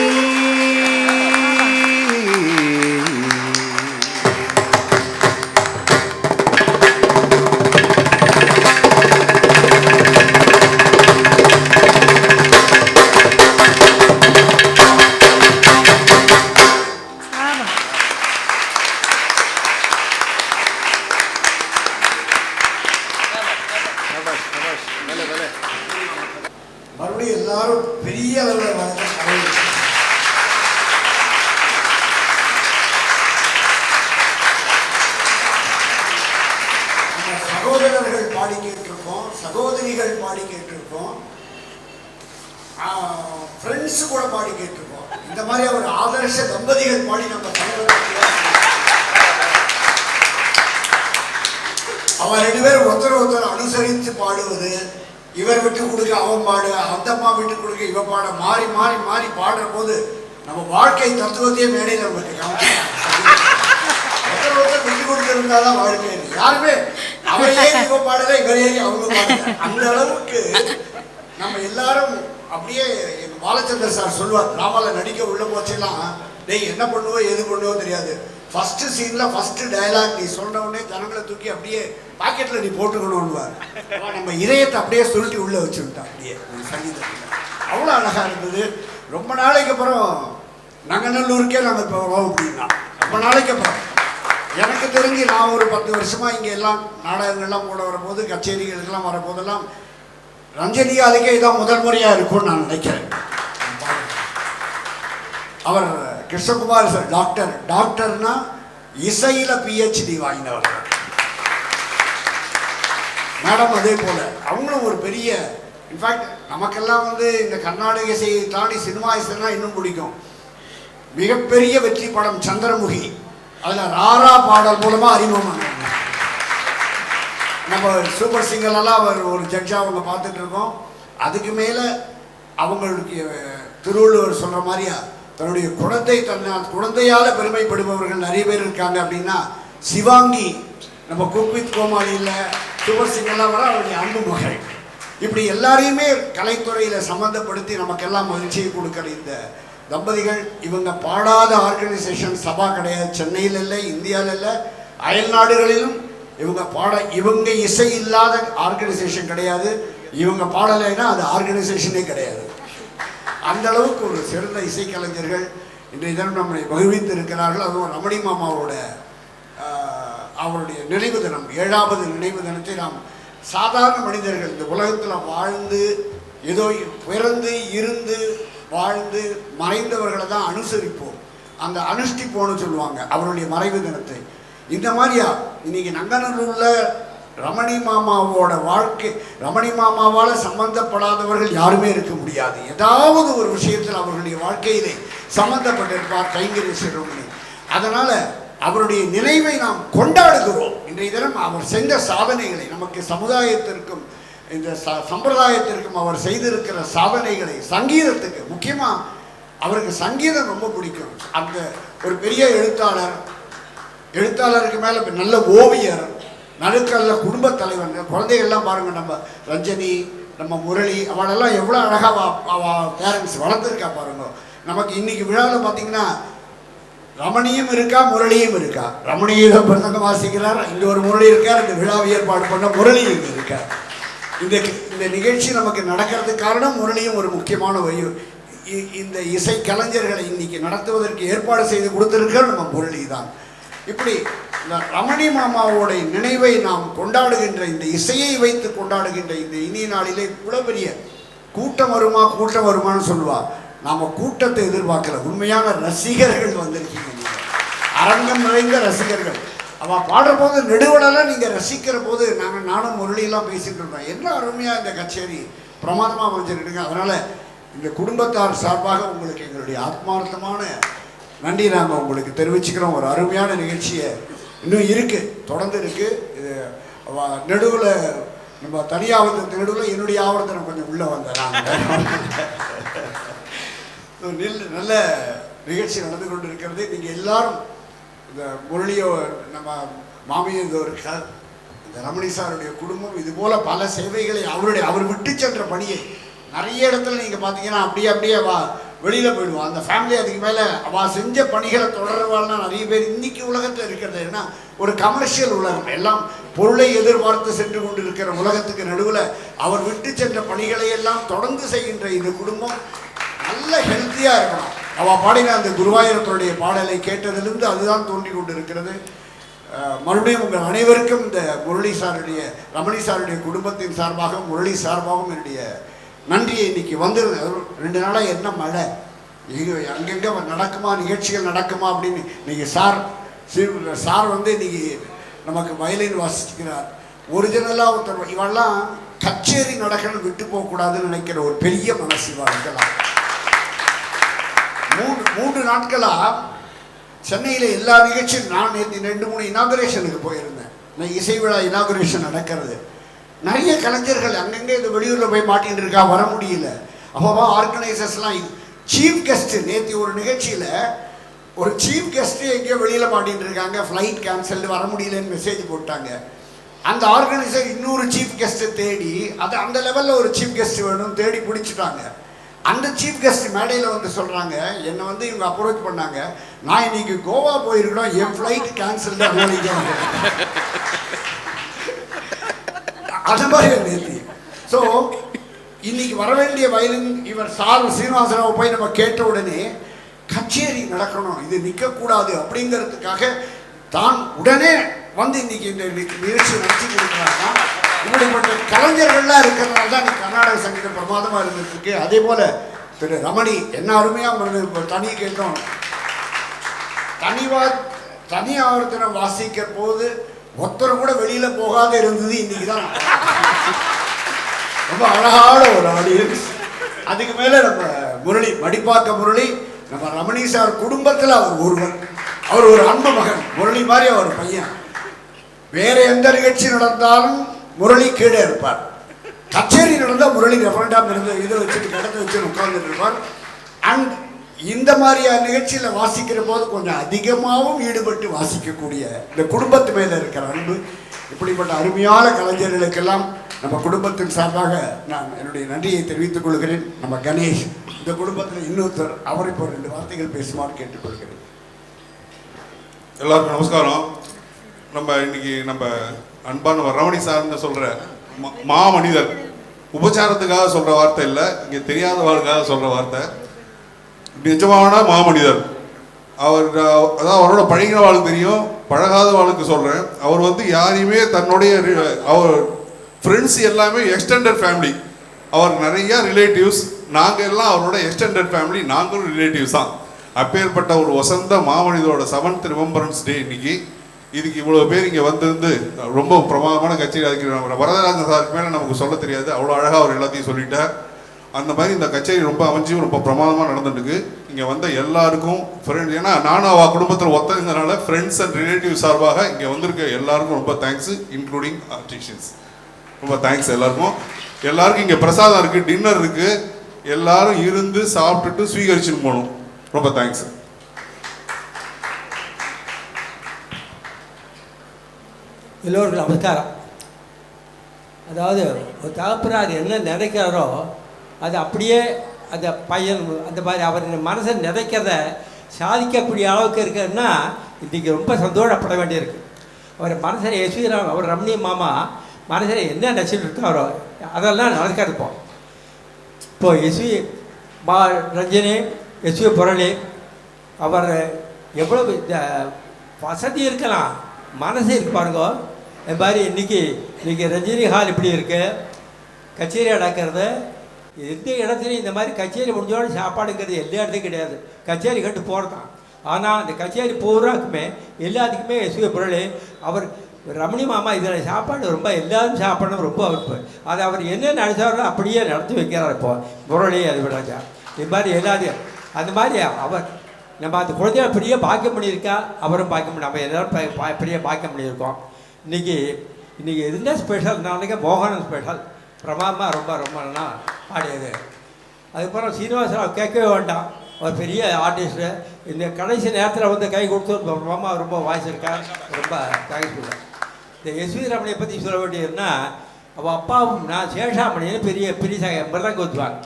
மறுபடியும் எல்லாரும் பெரிய அளவில் நம்ம சகோதரர்கள் பாடி கேட்டிருக்கோம், சகோதரிகள் பாடி கேட்டிருக்கோம், ஃப்ரெண்ட்ஸ் கூட பாடி கேட்டிருக்கோம். இந்த மாதிரி ஒரு ஆதர்ஷ தம்பதிகள் பாடி நம்ம சகோதரர்கள் அவன் 2 பேரும் ஒருத்தர் அனுசரித்து பாடுவது, இவர் விட்டு கொடுக்க அவன் பாடு, அந்த அம்மா விட்டு கொடுக்க இவன் பாட, மாறி மாறி மாறி பாடுற போது நம்ம வாழ்க்கை தத்துவத்தையே மேடையில் நமக்கு ஒருத்தர் விட்டு கொடுத்திருந்தாதான் வாழ்க்கை. யாருமே அவன் ஏறி இவன் பாடல, இவர் ஏறி அவங்க பாடல. அந்த அளவுக்கு நம்ம எல்லாரும் அப்படியே எங்க பாலச்சந்தர் சார் சொல்லுவார், ராமால நடிக்க உள்ள போச்செல்லாம் டேய் என்ன பண்ணுவோ எது பண்ணுவோ தெரியாது, ஃபர்ஸ்ட் சீன்ல ஃபர்ஸ்ட் டயலாக் நீ சொன்ன உடனே ஜனங்களை தூக்கி அப்படியே பாக்கெட்ல நீ போட்டுக்கணும்னுவார். நம்ம இதயத்தை அப்படியே சுருட்டி உள்ள வச்சுட்டான். அப்படியே சங்கீதத்தில் அவ்வளோ அழகா இருந்தது. ரொம்ப நாளைக்கு அப்புறம் நங்கநல்லூருக்கே நாங்கள் இப்போ வரோம் அப்படின்னா, ரொம்ப நாளைக்கு அப்புறம் எனக்கு தெரிஞ்சு நான் ஒரு 10 வருஷமா இங்கே எல்லாம் நாடகங்கள்லாம் போட வரும்போது, கச்சேரிகளுக்கெல்லாம் வரப்போதெல்லாம் ரஞ்சனி அதுக்கே இதான் முதல் முறையாக இருக்கும்னு நான் நினைக்கிறேன். அவர் கிருஷ்ணகுமார் சார் டாக்டர்னா இசையில PhD வாங்கினவர். மேடம் அதே போல அவங்களும் ஒரு பெரிய, இன்ஃபேக்ட் நமக்கெல்லாம் இந்த கர்நாடக இசையை தாண்டி சினிமா இசைனா இன்னும் பிடிக்கும். மிகப்பெரிய வெற்றி படம் சந்திரமுகி, அதுல ராரா பாடல் மூலமா அறிமுகம். நம்ம சூப்பர் சிங்கர்லாம் அவர் ஒரு ஜட்ஜா அவங்க பார்த்துட்டு இருக்கோம். அதுக்கு மேல அவங்களுக்கு திருவள்ளுவர் சொல்ற மாதிரியா தன்னுடைய குழந்தையால பெருமைப்படுபவர்கள் நிறைய பேர் இருக்காங்க. அப்படின்னா சிவாங்கி, நம்ம குக் வித் கோமாளியில் சூப்பர் சிங்கர்லாம் வர அவருடைய அன்பு மகள். இப்படி எல்லாரையுமே கலைத்துறையில் சம்மந்தப்படுத்தி நமக்கெல்லாம் மகிழ்ச்சியை கொடுக்குற இந்த தம்பதிகள், இவங்க பாடாத ஆர்கனைசேஷன் சபா கிடையாது. சென்னையில் இல்லை, இந்தியாவில் இல்லை, அயல் நாடுகளிலும் இவங்க இசை இல்லாத ஆர்கனைசேஷன் கிடையாது. இவங்க பாடலைன்னா அது ஆர்கனைசேஷனே கிடையாது. அந்த அளவுக்கு ஒரு சிறந்த இசைக்கலைஞர்கள் இன்றைய தினம் நம்மை மகிழ்வித்து இருக்கிறார்கள். அதுவும் ரமணி மாமாவோட அவருடைய நினைவு தினம், 7வது நினைவு தினத்தை நாம் சாதாரண மனிதர்கள் இந்த உலகத்தில் வாழ்ந்து ஏதோ பிறந்து இருந்து வாழ்ந்து மறைந்தவர்களை தான் அனுசரிப்போம், அந்த அனுஷ்டிப்போன்னு சொல்லுவாங்க அவருடைய மறைவு தினத்தை. இந்த மாதிரியா இன்னைக்கு நங்கநல்லூரில் ரமணி மாமாவோட வாழ்க்கை, ரமணி மாமாவால் சம்பந்தப்படாதவர்கள் யாருமே இருக்க முடியாது. ஏதாவது ஒரு விஷயத்தில் அவர்களுடைய வாழ்க்கையிலே சம்பந்தப்பட்டிருப்பார் கைங்கரிய சிறுமணி. அதனால் அவருடைய நினைவை நாம் கொண்டாடுகிறோம். இன்றைய தினம் அவர் செஞ்ச சாதனைகளை, நமக்கு சமுதாயத்திற்கும் இந்த சம்பிரதாயத்திற்கும் அவர் செய்திருக்கிற சாதனைகளை, சங்கீதத்துக்கு முக்கியமாக அவருக்கு சங்கீதம் ரொம்ப பிடிக்கும். அந்த ஒரு பெரிய எழுத்தாளருக்கு மேலே நல்ல ஓவியர், நடுக்கல்ல குடும்பத் தலைவர். குழந்தைகள்லாம் பாருங்கள், நம்ம ரஞ்சனி, நம்ம முரளி, அவளெல்லாம் எவ்வளோ அழகாக பேரண்ட்ஸ் வளர்த்துருக்கா பாருங்க. நமக்கு இன்னைக்கு விழாவில் பார்த்தீங்கன்னா ரமணியும் இருக்கா, முரளியும் இருக்கா. ரமணியும் பிரசங்கம் வாசிக்கிறார், இங்கே ஒரு முரளி இருக்கார், இந்த விழாவை ஏற்பாடு பண்ண முரளி இங்கே இருக்கார். இந்த நிகழ்ச்சி நமக்கு நடக்கிறதுக்கு காரணம் முரளியும் ஒரு முக்கியமான இந்த இசை கலைஞர்களை இன்னைக்கு நடத்துவதற்கு ஏற்பாடு செய்து கொடுத்திருக்கிற நம்ம முரளி தான். இப்படி இந்த ரமணி மாமாவோடைய நினைவை நாம் கொண்டாடுகின்ற, இந்த இசையை வைத்து கொண்டாடுகின்ற இந்த இனிய நாளிலே இவ்வளவு பெரிய கூட்டம் வருமானு சொல்லுவா. நாம கூட்டத்தை எதிர்பார்க்கல, உண்மையான ரசிகர்கள் வந்திருக்கீங்க. அரங்கம் நிறைந்த ரசிகர்கள். அவள் பாடுற போது நெடுவடலாம் நீங்கள் ரசிக்கிற போது நானும் முரளியெல்லாம் பேசிட்டு இருந்தோம். என்ன அருமையாக இந்த கச்சேரி பிரமாதமாக அமைஞ்சிருக்குங்க. அதனால் இந்த குடும்பத்தார் சார்பாக உங்களுக்கு எங்களுடைய ஆத்மார்த்தமான நன்றி நாங்கள் உங்களுக்கு தெரிவிச்சுக்கிறோம். ஒரு அருமையான நிகழ்ச்சியை இன்னும் இருக்குது, தொடர்ந்து இருக்குது. இது நடுவில் நம்ம தனியாவதற்கு நடுவில் என்னுடைய ஆவர்த்தனம் கொஞ்சம் உள்ளே வந்தேன். நல்ல நிகழ்ச்சி நடந்து கொண்டு இருக்கிறது. நீங்கள் எல்லாரும் இந்த முரளியோ நம்ம மாமியார் இந்த ரமணி சாருடைய குடும்பம் இதுபோல் பல சேவைகளை அவர் விட்டு சென்ற பணியை நிறைய இடத்துல நீங்கள் பார்த்தீங்கன்னா அப்படியே வெளியில் போயிடுவான். அந்த ஃபேமிலி அதுக்கு மேலே அவள் செஞ்ச பணிகளை தொடர்வாள்னா நிறைய பேர் இன்னைக்கு உலகத்தில் இருக்கிறது ஏன்னா ஒரு கமர்ஷியல் உலகம், எல்லாம் பொருளை எதிர்பார்த்து சென்று கொண்டு இருக்கிற உலகத்துக்கு நடுவில் அவர் விட்டு சென்ற பணிகளை எல்லாம் தொடர்ந்து செய்கின்ற இந்த குடும்பம் நல்ல ஹெல்த்தியாக இருக்கணும். அவள் பாடின அந்த குருவாயூரப்பருடைய பாடலை கேட்டதிலிருந்து அதுதான் தோன்றி கொண்டு இருக்கிறது. மறுபடியும் உங்கள் அனைவருக்கும் இந்த முரளி சாருடைய ரமணி சாருடைய குடும்பத்தின் சார்பாகவும் முரளி சார்பாகவும் என்னுடைய நன்றியை. இன்னைக்கு வந்து 2 நாளாக என்ன மழை அங்கங்கே நடக்குமா நிகழ்ச்சிகள் நடக்குமா அப்படின்னு இன்னைக்கு சார் வந்து இன்னைக்கு நமக்கு வயலின் வாசிக்கிறார். ஒரிஜினலாக ஒருத்தர் இவெல்லாம் கச்சேரி நடக்கணும் விட்டு போகக்கூடாதுன்னு நினைக்கிற ஒரு பெரிய மனசு இருக்கலாம். 3 நாட்களாக சென்னையில் எல்லா நிகழ்ச்சியும் நான் நேற்று 2-3 இனாகுரேஷனுக்கு போயிருந்தேன். நான் இசை விழா இனாகுரேஷன் நடக்கிறது. நிறைய கலைஞர்கள் அங்கங்கே இந்த வெளியூரில் போய் மாட்டின்னு இருக்கா, வர முடியல. அப்போ ஆர்கனைசர்ஸ்லாம் சீஃப் கெஸ்ட்டு நேற்று ஒரு நிகழ்ச்சியில் ஒரு சீஃப் கெஸ்ட்டு எங்கேயோ வெளியில் மாட்டின்னு இருக்காங்க, ஃப்ளைட் கேன்சல்டு வர முடியலன்னு மெசேஜ் போட்டாங்க. அந்த ஆர்கனைசர் இன்னொரு சீஃப் கெஸ்ட்டை தேடி அந்த லெவலில் ஒரு சீஃப் கெஸ்ட் வேணும் தேடி பிடிச்சிட்டாங்க. அந்த சீஃப் கெஸ்ட் மேடையில் வந்து சொல்கிறாங்க, என்னை வந்து இவங்க அப்ரோச் பண்ணாங்க, நான் இன்னைக்கு கோவா போயிருக்கணும், என் ஃப்ளைட் கேன்சல்டு அதனால அந்த மாதிரி நேர்த்தி. ஸோ இன்னைக்கு வர வேண்டிய வயலின் இவர் சீனிவாசராவை போய் நம்ம கேட்ட உடனே கச்சேரி நடக்கணும், இது நிற்கக்கூடாது அப்படிங்கிறதுக்காக தான் உடனே வந்து இன்னைக்கு இந்த நிகழ்ச்சி நடத்தி கொடுக்குறாங்க. இப்படிப்பட்ட கலைஞர்கள்லாம் இருக்கிறதுனால தான் இன்னைக்கு கர்நாடக சங்கீதம் பிரமாதமாக இருந்துருக்கு. அதே போல் திரு ரமணி என்ன அருமையாக இப்போ தனி கேட்டோம், தனியாவர்த்தனம் வாசிக்கிற போது ஒருத்தர் கூட வெளியில போகாத இருந்தது இன்னைக்கு தான். ரொம்ப அழகான ஒரு ஆடியன்ஸ். அதுக்கு மேல நம்ம முரளி மடிப்பாக்க முரளி நம்ம ரமணி சார் குடும்பத்தில் அவர் ஒருவர், அவர் ஒரு அன்பு மகன். முரளி மாதிரி அவர் பையன். வேற எந்த நிகழ்ச்சி நடந்தாலும் முரளி கீழே இருப்பார். கச்சேரி நடந்தால் முரளி ரெஃபரண்டாக இருந்து இதை வச்சுட்டு கிடந்து வச்சு உட்கார்ந்துட்டு இருப்பார். அண்ட் இந்த மாதிரியான நிகழ்ச்சியில் வாசிக்கிற போது கொஞ்சம் அதிகமாகவும் ஈடுபட்டு வாசிக்கக்கூடிய இந்த குடும்பத்து மேலே இருக்கிற அன்பு. இப்படிப்பட்ட அருமையான கலைஞர்களுக்கெல்லாம் நம்ம குடும்பத்தின் சார்பாக நான் என்னுடைய நன்றியை தெரிவித்துக் கொள்கிறேன். நம்ம கணேஷ் இந்த குடும்பத்தில் இன்னொருத்தர், அவர் இப்போ 2 வார்த்தைகள் பேசுமாறு கேட்டுக்கொள்கிறேன். எல்லாருக்கும் நமஸ்காரம். நம்ம இன்னைக்கு நம்ம அன்பான ரமணி சார்னு சொல்கிற மாமனிதர், உபச்சாரத்துக்காக சொல்கிற வார்த்தை இல்லை, இங்கே தெரியாதவர்களுக்காக சொல்கிற வார்த்தை. நிஜமான மாமனிதர் அவர். அதான் அவரோட பழகின வாழ்க்கை தெரியும், பழகாத வாழ்க்கை சொல்கிறேன். அவர் வந்து யாரையுமே தன்னுடைய அவர் ஃப்ரெண்ட்ஸ் எல்லாமே எக்ஸ்டெண்டட் ஃபேமிலி. அவர் நிறையா ரிலேட்டிவ்ஸ், நாங்கள் எல்லாம் அவரோட எக்ஸ்டெண்டட் ஃபேமிலி, நாங்களும் ரிலேட்டிவ்ஸ் தான். அப்பேற்பட்ட ஒரு வசந்த மாமனிதரோட 7th ரிமெம்பரன்ஸ் டே இன்னைக்கு. இதுக்கு இவ்வளோ பேர் இங்கே வந்திருந்து ரொம்ப பிரமாதமான கச்சேரி. அதுக்கு வரதராஜன் சாருக்கு மேலே நமக்கு சொல்ல தெரியாது, அவ்வளோ அழகாக அவர் எல்லாத்தையும் சொல்லிட்டார். அந்த மாதிரி இந்த கச்சேரி ரொம்ப அமைஞ்சும் ரொம்ப பிரமாதமாக நடந்துட்டுருக்கு. இங்கே வந்த எல்லாருக்கும் ஃப்ரெண்ட், ஏன்னா நானும் அவள் குடும்பத்தில் ஒத்தங்கிறனால ஃப்ரெண்ட்ஸ் அண்ட் ரிலேட்டிவ் சார்பாக இங்கே வந்திருக்க எல்லாருக்கும் ரொம்ப தேங்க்ஸு, இன்க்ளூடிங் ஆர்டிஷியன்ஸ். ரொம்ப தேங்க்ஸ் எல்லாருக்கும். எல்லாருக்கும் இங்கே பிரசாதம் இருக்குது, டின்னர் இருக்குது, எல்லாரும் இருந்து சாப்பிட்டுட்டு ஸ்வீகரிச்சுன்னு போகணும். ரொம்ப தேங்க்ஸ். எல்லோருக்கும் நமஸ்காரம். அதாவது ஒரு தகப்பனார் என்ன நினைக்கிறாரோ அது அப்படியே அந்த பையன் அந்த மாதிரி அவர் மனசை நினைக்கிறத சாதிக்கக்கூடிய அளவுக்கு இருக்குன்னா இன்றைக்கி ரொம்ப சந்தோஷப்பட வேண்டியிருக்கு. அவர் மனசில் எஸ்விராம், அவர் ரமணி மாமா மனசில் என்ன நினச்சிட்டு இருக்காரோ அதெல்லாம் நடக்கிறதுப்போம். இப்போது எஸ்வி ரஞ்சனி, எஸ்வி புரளி, அவர் எவ்வளோ வசதி இருக்கலாம், மனசு இருக்கு பாருங்க. இது மாதிரி இன்றைக்கி ரஜினி ஹால் இப்படி இருக்குது, கச்சேரி நடக்கிறது. எந்த இடத்துலையும் இந்த மாதிரி கச்சேரி முடிஞ்சோட சாப்பாடுங்கிறது எல்லா இடத்துலையும் கிடையாது, கச்சேரி கட்டு போகிறது தான். ஆனால் அந்த கச்சேரி பூராக்குமே எல்லாத்துக்குமே எஸ்வி புரளி, அவர் ரமணி மாமா இதில் சாப்பாடு ரொம்ப எல்லாரும் சாப்பிடணும் ரொம்ப அவருக்கு. அதை அவர் என்ன நினச்சாரோ அப்படியே நடத்தி வைக்கிறார். இப்போ முரளி அது விடாச்சா இது மாதிரி எல்லாத்தையும் அந்த மாதிரி அவர் நம்ம அந்த குழந்தைய பெரிய பாக்கியம் பண்ணியிருக்கா, அவரும் பாக்கியம் பண்ணி நம்ம எல்லோரும் பெரிய பாக்கியம் பண்ணியிருக்கோம். இன்றைக்கி எதுனா ஸ்பெஷல் நாளைக்கு மோகனம் ஸ்பெஷல் பிரமாதமாக ரொம்ப ரொம்ப நல்லா பாடியது. அதுக்கப்புறம் சீனிவாசராவ் கேட்கவே வேண்டாம், அவர் பெரிய ஆர்டிஸ்ட்டு. இந்த கடைசி நேரத்தில் வந்து கை கொடுத்து பிரமாதமாக ரொம்ப வாய்ச்சிருக்கார், ரொம்ப தேங்க்ஸ். இந்த எஸ்வி ரமணியை பற்றி சொல்ல வேண்டியதுன்னா அவள் அப்பாவும் நான் சேஷாமணின்னு பெரிய பெரிய மிருதங்கம் ஊற்றுவாங்க.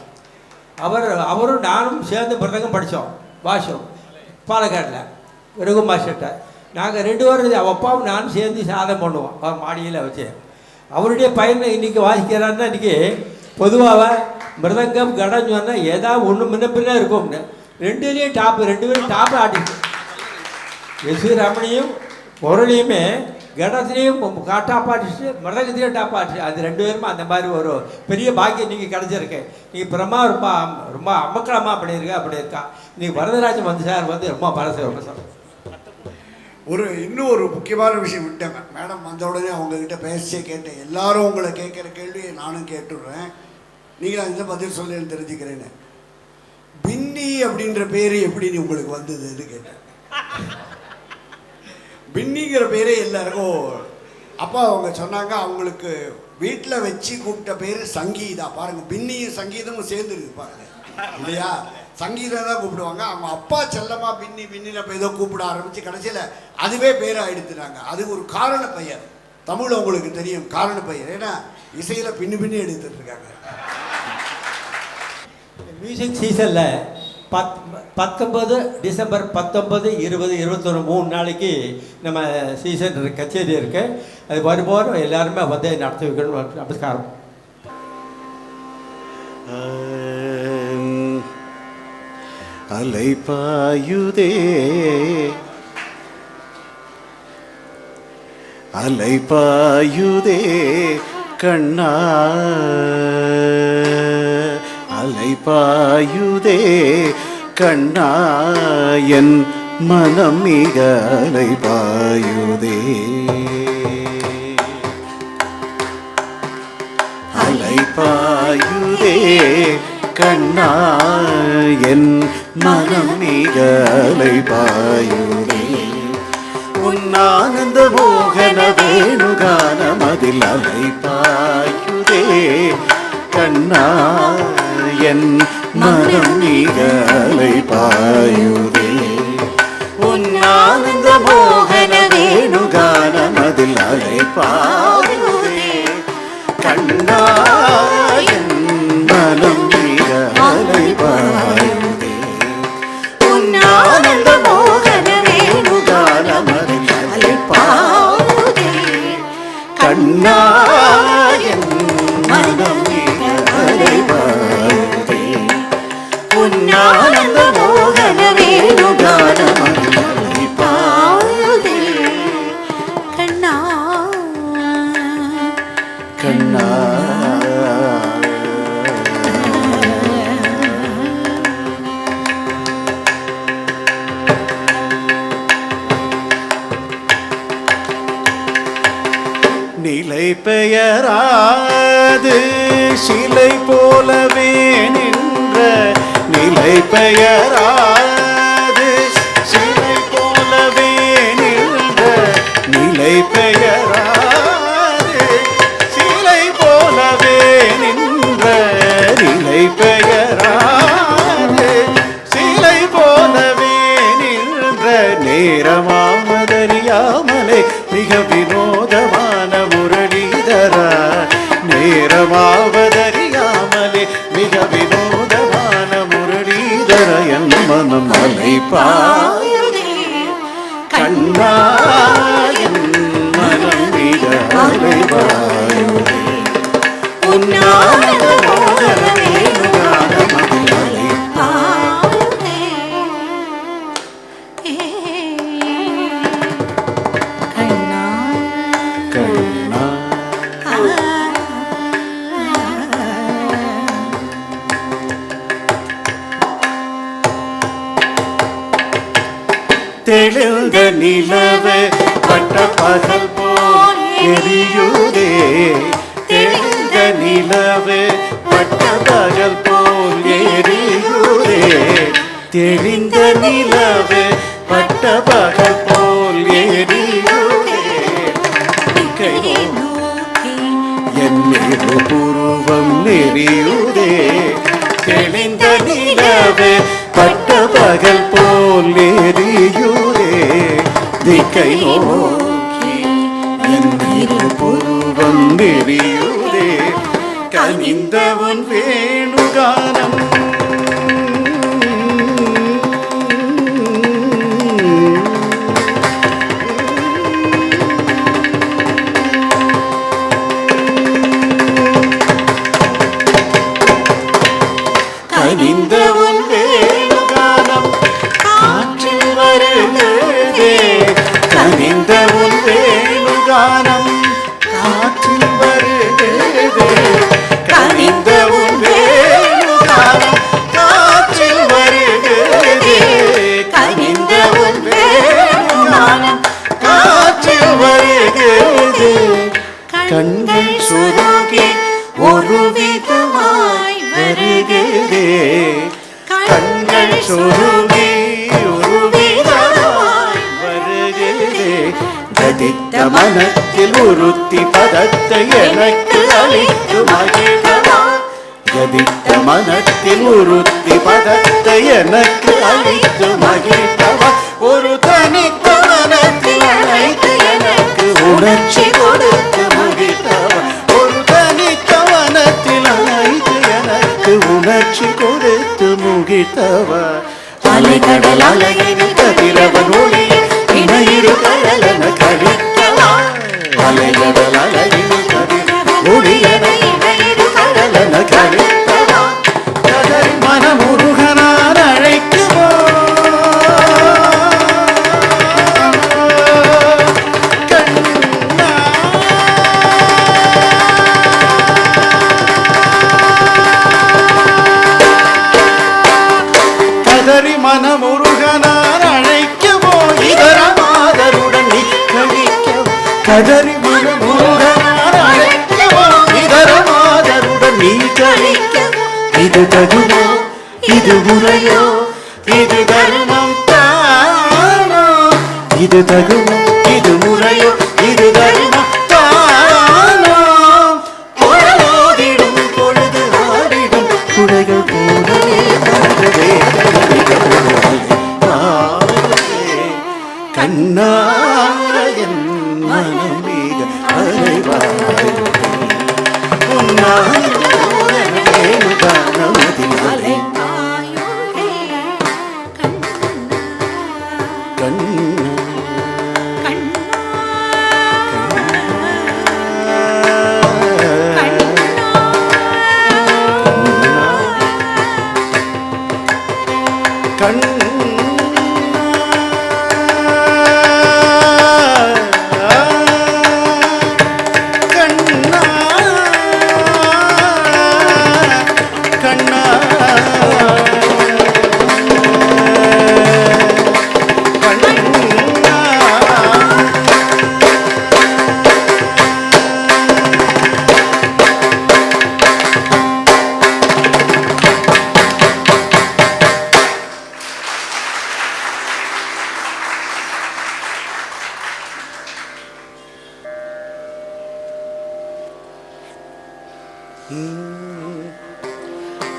அவரும் நானும் சேர்ந்து மிருதங்கம் படித்தோம். வாஷம் பாலக்காட்டில் ரகு மாஸ்டர்கிட்ட நாங்கள் 2 பேரும் அவள் அப்பாவும் நானும் சேர்ந்து சாதம் பண்ணுவோம். அவர் மாடியில் வச்சு அவருடைய பையனை இன்றைக்கி வாசிக்கிறான்னா இன்றைக்கி பொதுவாக மிருதங்கம் கடன் சொன்னால் ஏதாவது ஒன்று முன்ன பின்ன இருக்கும்னு 2லேயும் டாப்பு 2 பேரும் டாப்பு ஆடிச்சு. எஸ்.வி. ரமணியும் முரளியுமே கடத்துலேயும் டாப்பாடிச்சு, மிருதங்கத்திலையும் டாப்பாடிச்சு. அது 2 பேருமே அந்த மாதிரி ஒரு பெரிய பாக்கியம் நீங்கள் கிடச்சிருக்கு. நீங்கள் பிரம்மா ரொம்ப ரொம்ப அமக்கலமாக பண்ணியிருக்க அப்படி இருக்கா. நீங்கள் வரதராஜன் வந்து சார் வந்து ரொம்ப பரசு ரொம்ப சார். இன்னும் ஒரு முக்கியமான விஷயம் விட்டேன். மேடம் வந்த உடனே அவங்கக்கிட்ட பேசியே கேட்டேன். எல்லாரும் உங்களை கேட்குற கேள்வியை நானும் கேட்டுடுறேன். நீங்கள் அந்த பதில் சொல்லேன்னு தெரிஞ்சுக்கிறேன்னு. பின்னி அப்படின்ற பேர் எப்படி உங்களுக்கு வந்ததுன்னு கேட்டேன். பின்னிங்கிற பேரே எல்லாருக்கும் அப்பா அவங்க சொன்னாங்க. அவங்களுக்கு வீட்டில் வச்சு கூப்பிட்ட பேர் சங்கீதா. பாருங்கள், பின்னியும் சங்கீதமும் சேர்ந்துருக்கு பாருங்க இல்லையா. சங்கீதம் தான் கூப்பிடுவாங்க. அவங்க அப்பா செல்லமா பின்னி பின்னின ஏதோ கூப்பிட ஆரம்பித்து கடைசியில் அதுவே பேராக எடுத்துட்டாங்க. அது ஒரு காரண பெயர். தமிழ் உங்களுக்கு தெரியும் காரண பெயர். ஏன்னா இசையில் பின்னி பின்னி எடுத்துட்டு இருக்காங்க. மியூசிக் சீசனில் 19 டிசம்பர் 19, 20, 21 3 நாளைக்கு நம்ம சீசன் கச்சேரி இருக்கு. அது வரும்போது எல்லாருமே வந்து நடத்தி வைக்கணும். நமஸ்காரம். அலைபாயுதே அலைபாயுதே கண்ணா அலைபாயுதே கண்ணா என் மனம் மிக அலைபாயுதே அலைபாயுதே கண்ணா என் மனம் மிக அலைபாயுதே உன்னானந்த மோகன வேணுகானம் அதில் அலைபாயுதே கண்ணா என் மனம் மிக அலைபாயுதே உன்னானந்த மோகன வேணுகானம் அதில் அலைபாயுதே கண்ணா என் மனம் மிக அலைபாயுதே உன்னானந்த மோகன வேணுகானம் அதில் அலைபாயுதே கண்ணா என் மனம் மிக அலைபாயுதே உன்னானந்த மோகன வேணுகானம் அதில் அலைபாயுதே கண்ணா கண்ணா நிலை பெயராது சிலை போலவே நின்ற நிலை பெயராது சிலை போலவே நின்ற நிலை பெயராது சிலை போலவே நின்ற நிலை பெயராது சிலை போலவே நின்ற நேரமாவதறியாமலே மிக வினோதமான முரளிதரா நேரமாவதறியாமலே மிக வினோதமான முரளிதர என் மனம் அலைபாயுதே கண்ணா என் மனம் மிக அலைபாயுதே உன்னானந்த மோகன வேணுகானம் அதில் அலைபாயுதே கண்ணா கண்ணா தெளிந்த நிலவு பட்ட பகல் போல் எரியுதே தெளிந்த நிலவு பட்ட பகல் போல் எரியுதே தெளிந்த நிலவு பட்ட பகல் போல் எரியுதே என் புருவம் நெறியுதே தெளிந்த நிலவு பட்ட பகல் போல் எரியுதே திக்கை நோக்கி என் புருவம் நெறியுதே உன் வேணுகானம் கனிந்த உன் வேணுகானம் காற்றில் வருகிறதே கனிந்த உன் வேணுகானம் காற்றில் வருகிறதே கனிந்த உன் வேணுகானம் காற்றில் வருகிறதே கனிந்த உன் வேணுகானம் காற்றில் வருகிறதே கண்கள் சுருங்கி ஒரு விதமாய் வருகிறதே கண்கள் சுருங்கி ஒரு விதமாய் வருகிறதே கதித்த மனத்தில் உறுத்தி பதத்தை எனக்கு அளித்து மகிழவா கதித்த மனத்தில் உறுத்தி பதத்தை எனக்கு அளித்து மகிழவா ஒரு தனித்த மனத்தில் அழைத்து எனக்கு உணர்ச்சி கொடுத்து மகிழவா ஒரு தனித்த மனத்தில் அழைத்து எனக்கு உணர்ச்சி கொடுத்து முகிழ்த்தவா அலைகடல் அலையினில் கதிரவன் ஒளியை இணையிரு கடலென கழிக்கவா அலைகடல் அலையினில் கதிரவன் ஒளியென இணையிரு கடலென கழிக்கவா கதறி மனமுருகனார் அழைக்குவோ கண்ணா கதறி மனமுருகனார் அழைக்கவோ இதரமாதருடன் நீ கழிக்கவோ கதறி மனமுருகனார் அழைக்கவோ இதரமாதருடன் நீ கழிக்கவோ இது தகுமோ இது முறையோ இது தர்மம் தானோ இது தகுமோ இது முறையோ இது தர்மம் தானோ பொழுதிடும் பொழுது ஆடிடும் குடைகள் போலவே வருகிறதே கண்ணாயன் மனம் மிக அலைவாய் உன்னாய் வேணுகானமதிலே கண்ணா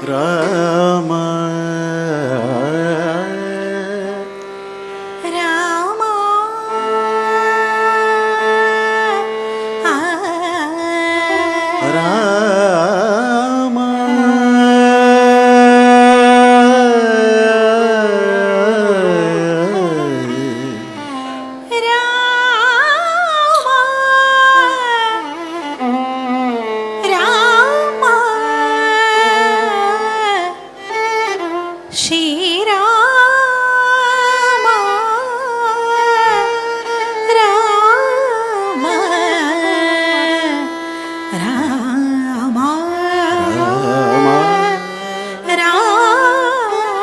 ராமா ராமா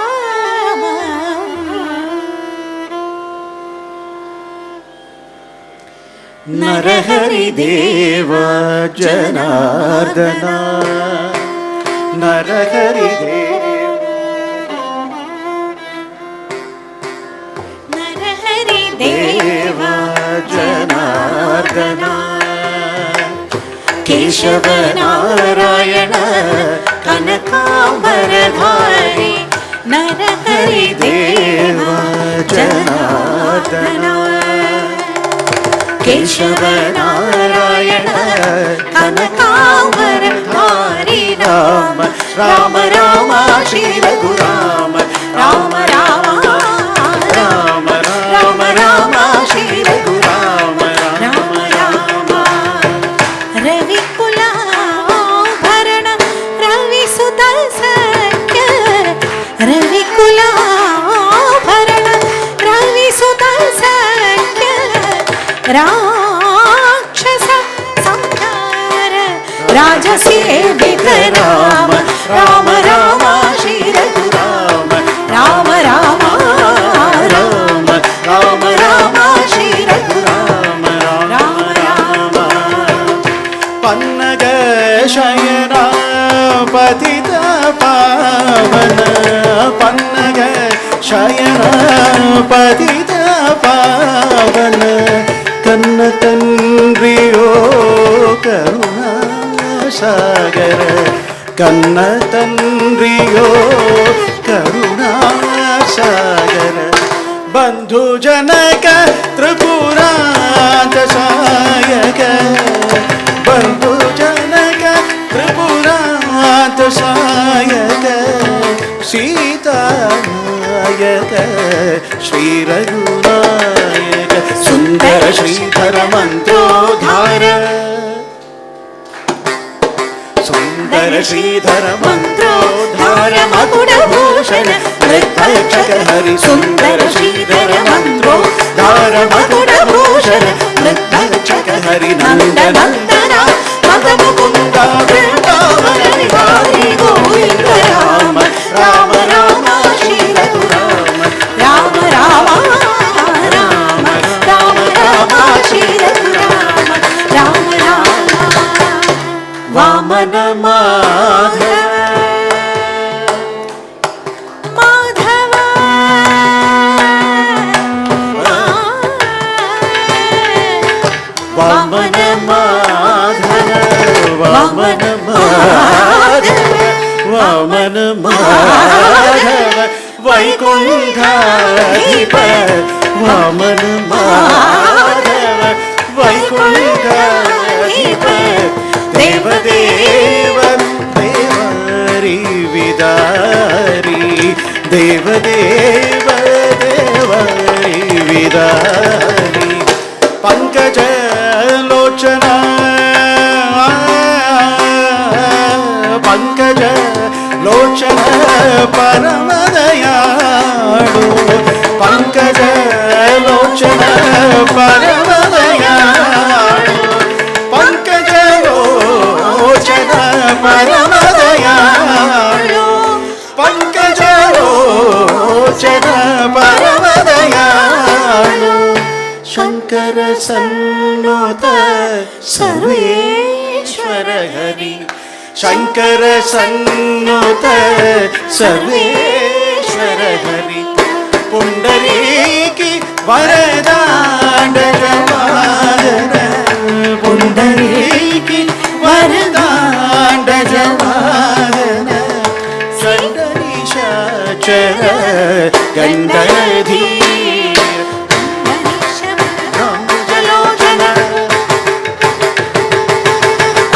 ராமா नरहरि देवा जनार्दना नरहरि देवा जनार्दना केशव नारायण कनकांबरधारी नरहरि देवा जनार्दना केशव नारायण कनकांबरधारी नाम రామ రామ శ్రీ రఘురామ రామ రామ రామ రామ రామ శ్రీ రఘురామ రామ రామ రవికులాభరణ రవిసుత సఖ్య రవికులాభరణ రవిసుత సఖ్య రాక్షస సంహార రాజసేవిత రామ రామ రామ శ్రీ రఘురామ రామ రామ రామ రామ రామ శ్రీ రఘురామ రామ రామ పన్నగ శయన పతిత పావన పన్నగ శయన పతిత పావన కన్న తండ్రియో కరుణా సాగర కన్న తండ్రియో కరుణా సాగర బంధు జనక త్రిపురాంత సాయక బంధు జనక త్రిపురాంత సాయక సీతానాయక శ్రీ రఘునాయక సుందర శ్రీధర మంత్రోధార సుందర శ్రీధర మంత్రోధార మకుడ భూషణ మృగక్షక హరి సుందర శ్రీధర మంత్రోధార మకుడ భూషణ మృగక్షక హరి నంద నందన మద ముకుంద బృందావన విహారి గోవింద రామ రామ రామ శ్రీ రఘురామ రామ రామ రామ రామ రామ శ్రీ రఘురామ రామ రామ వామన మాధవ మాధవ వామన మాధవ వామన మాధవ వామన మాధవ వైకుంఠాధిప వామన మాధవ వైకుంఠాధిప దేవదేవ దేవరి విదారి దేవదేవ దేవరి విదారి పంకజ లోచన పంకజ లోచన పరమదయాళు పంకజ లోచన పరమదయాళు పంకజ లోచన పరమదయాళు పంకజ లోచన పరమదయాళు శంకర సన్నుత సర్వేశ్వర హరి శంకర సన్నుత సర్వేశ్వర హరి పుండరీకి వరదాండజమాదన పుండరీకి వరదాండజమాదన సండరీశాచర గండధీర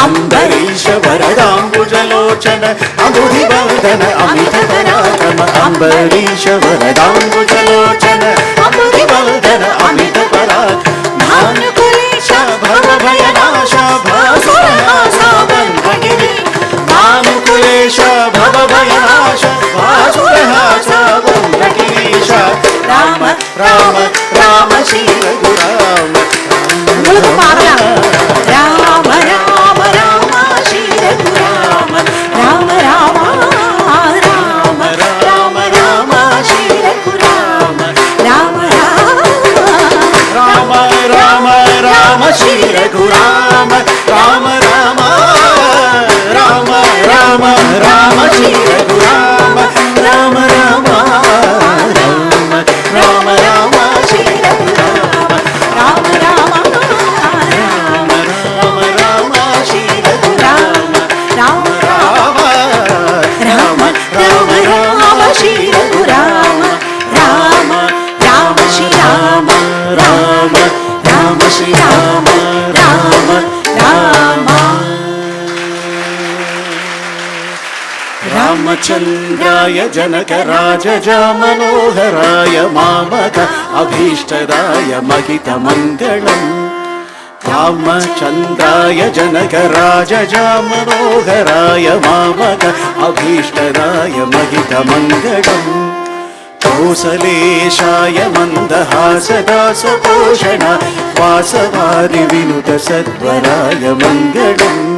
అంబరీష వరదాంబుజలోచన అబుధివర్ధన అమిత పరాక్రమ అంబరీష వరదాంబుజలోచన అబుధివర్ధన అమిత పరాక్రమ భానుకులేశ భవభయనాశ భాసురహాసాబంధగిరి భానుకులేశ భవభయనాశ భాసురహాసాబంధగిరీశ రామ రామ రామ శ్రీ రఘురామ రామ రామ రామ శ్రీ రఘురామ రామ రామ రామ రామ రామ శ్రీ రఘురామ రామ రామ రామ రామ శ్రీ రఘురామ రామ रामचन्द्राय जनकराजजामनोहराय मामक अभीष्टदाय महितमङ्गलम् रामचन्द्राय जनकराजजामनोहराय मामक अभीष्टदाय महितमङ्गलम् कौसलेशाय मन्दहासदासपोषण वासवादिविनुतसद्वराय मङ्गलम्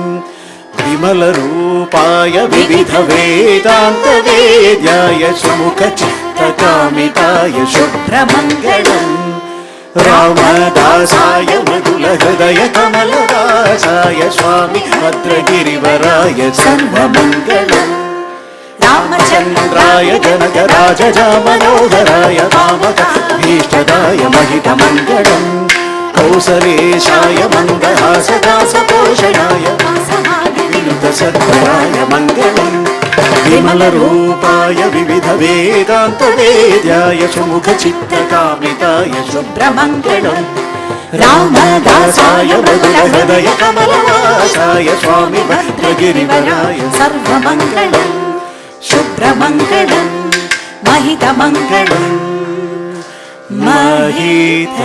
विमलरूपाय विविधवेदान्तवेद्याय सुमुखचित्तकामिताय शुभ्रमङ्गलम् रामदासाय मृदुलहृदय कमलदासाय स्वामी भद्रगिरिवराय सर्वमङ्गलम् रामचन्द्राय जनकराजजामनोहराय मामकाभीष्टदाय महितमङ्गलम् कौसलेशाय मन्दहासदासपोषणाय विनुतसद्वराय मङ्गलम् विमलरूपाय विविधवेदान्तवेद्याय सुमुखचित्तकामिताय शुभ्रमङ्गलम् रामदासाय मृदुलहृदय कमलवासाय स्वामी भद्रगिरिवराय सर्वमङ्गलम् शुभ्रमङ्गलम् महितमङ्गलम् महितमङ्गलम्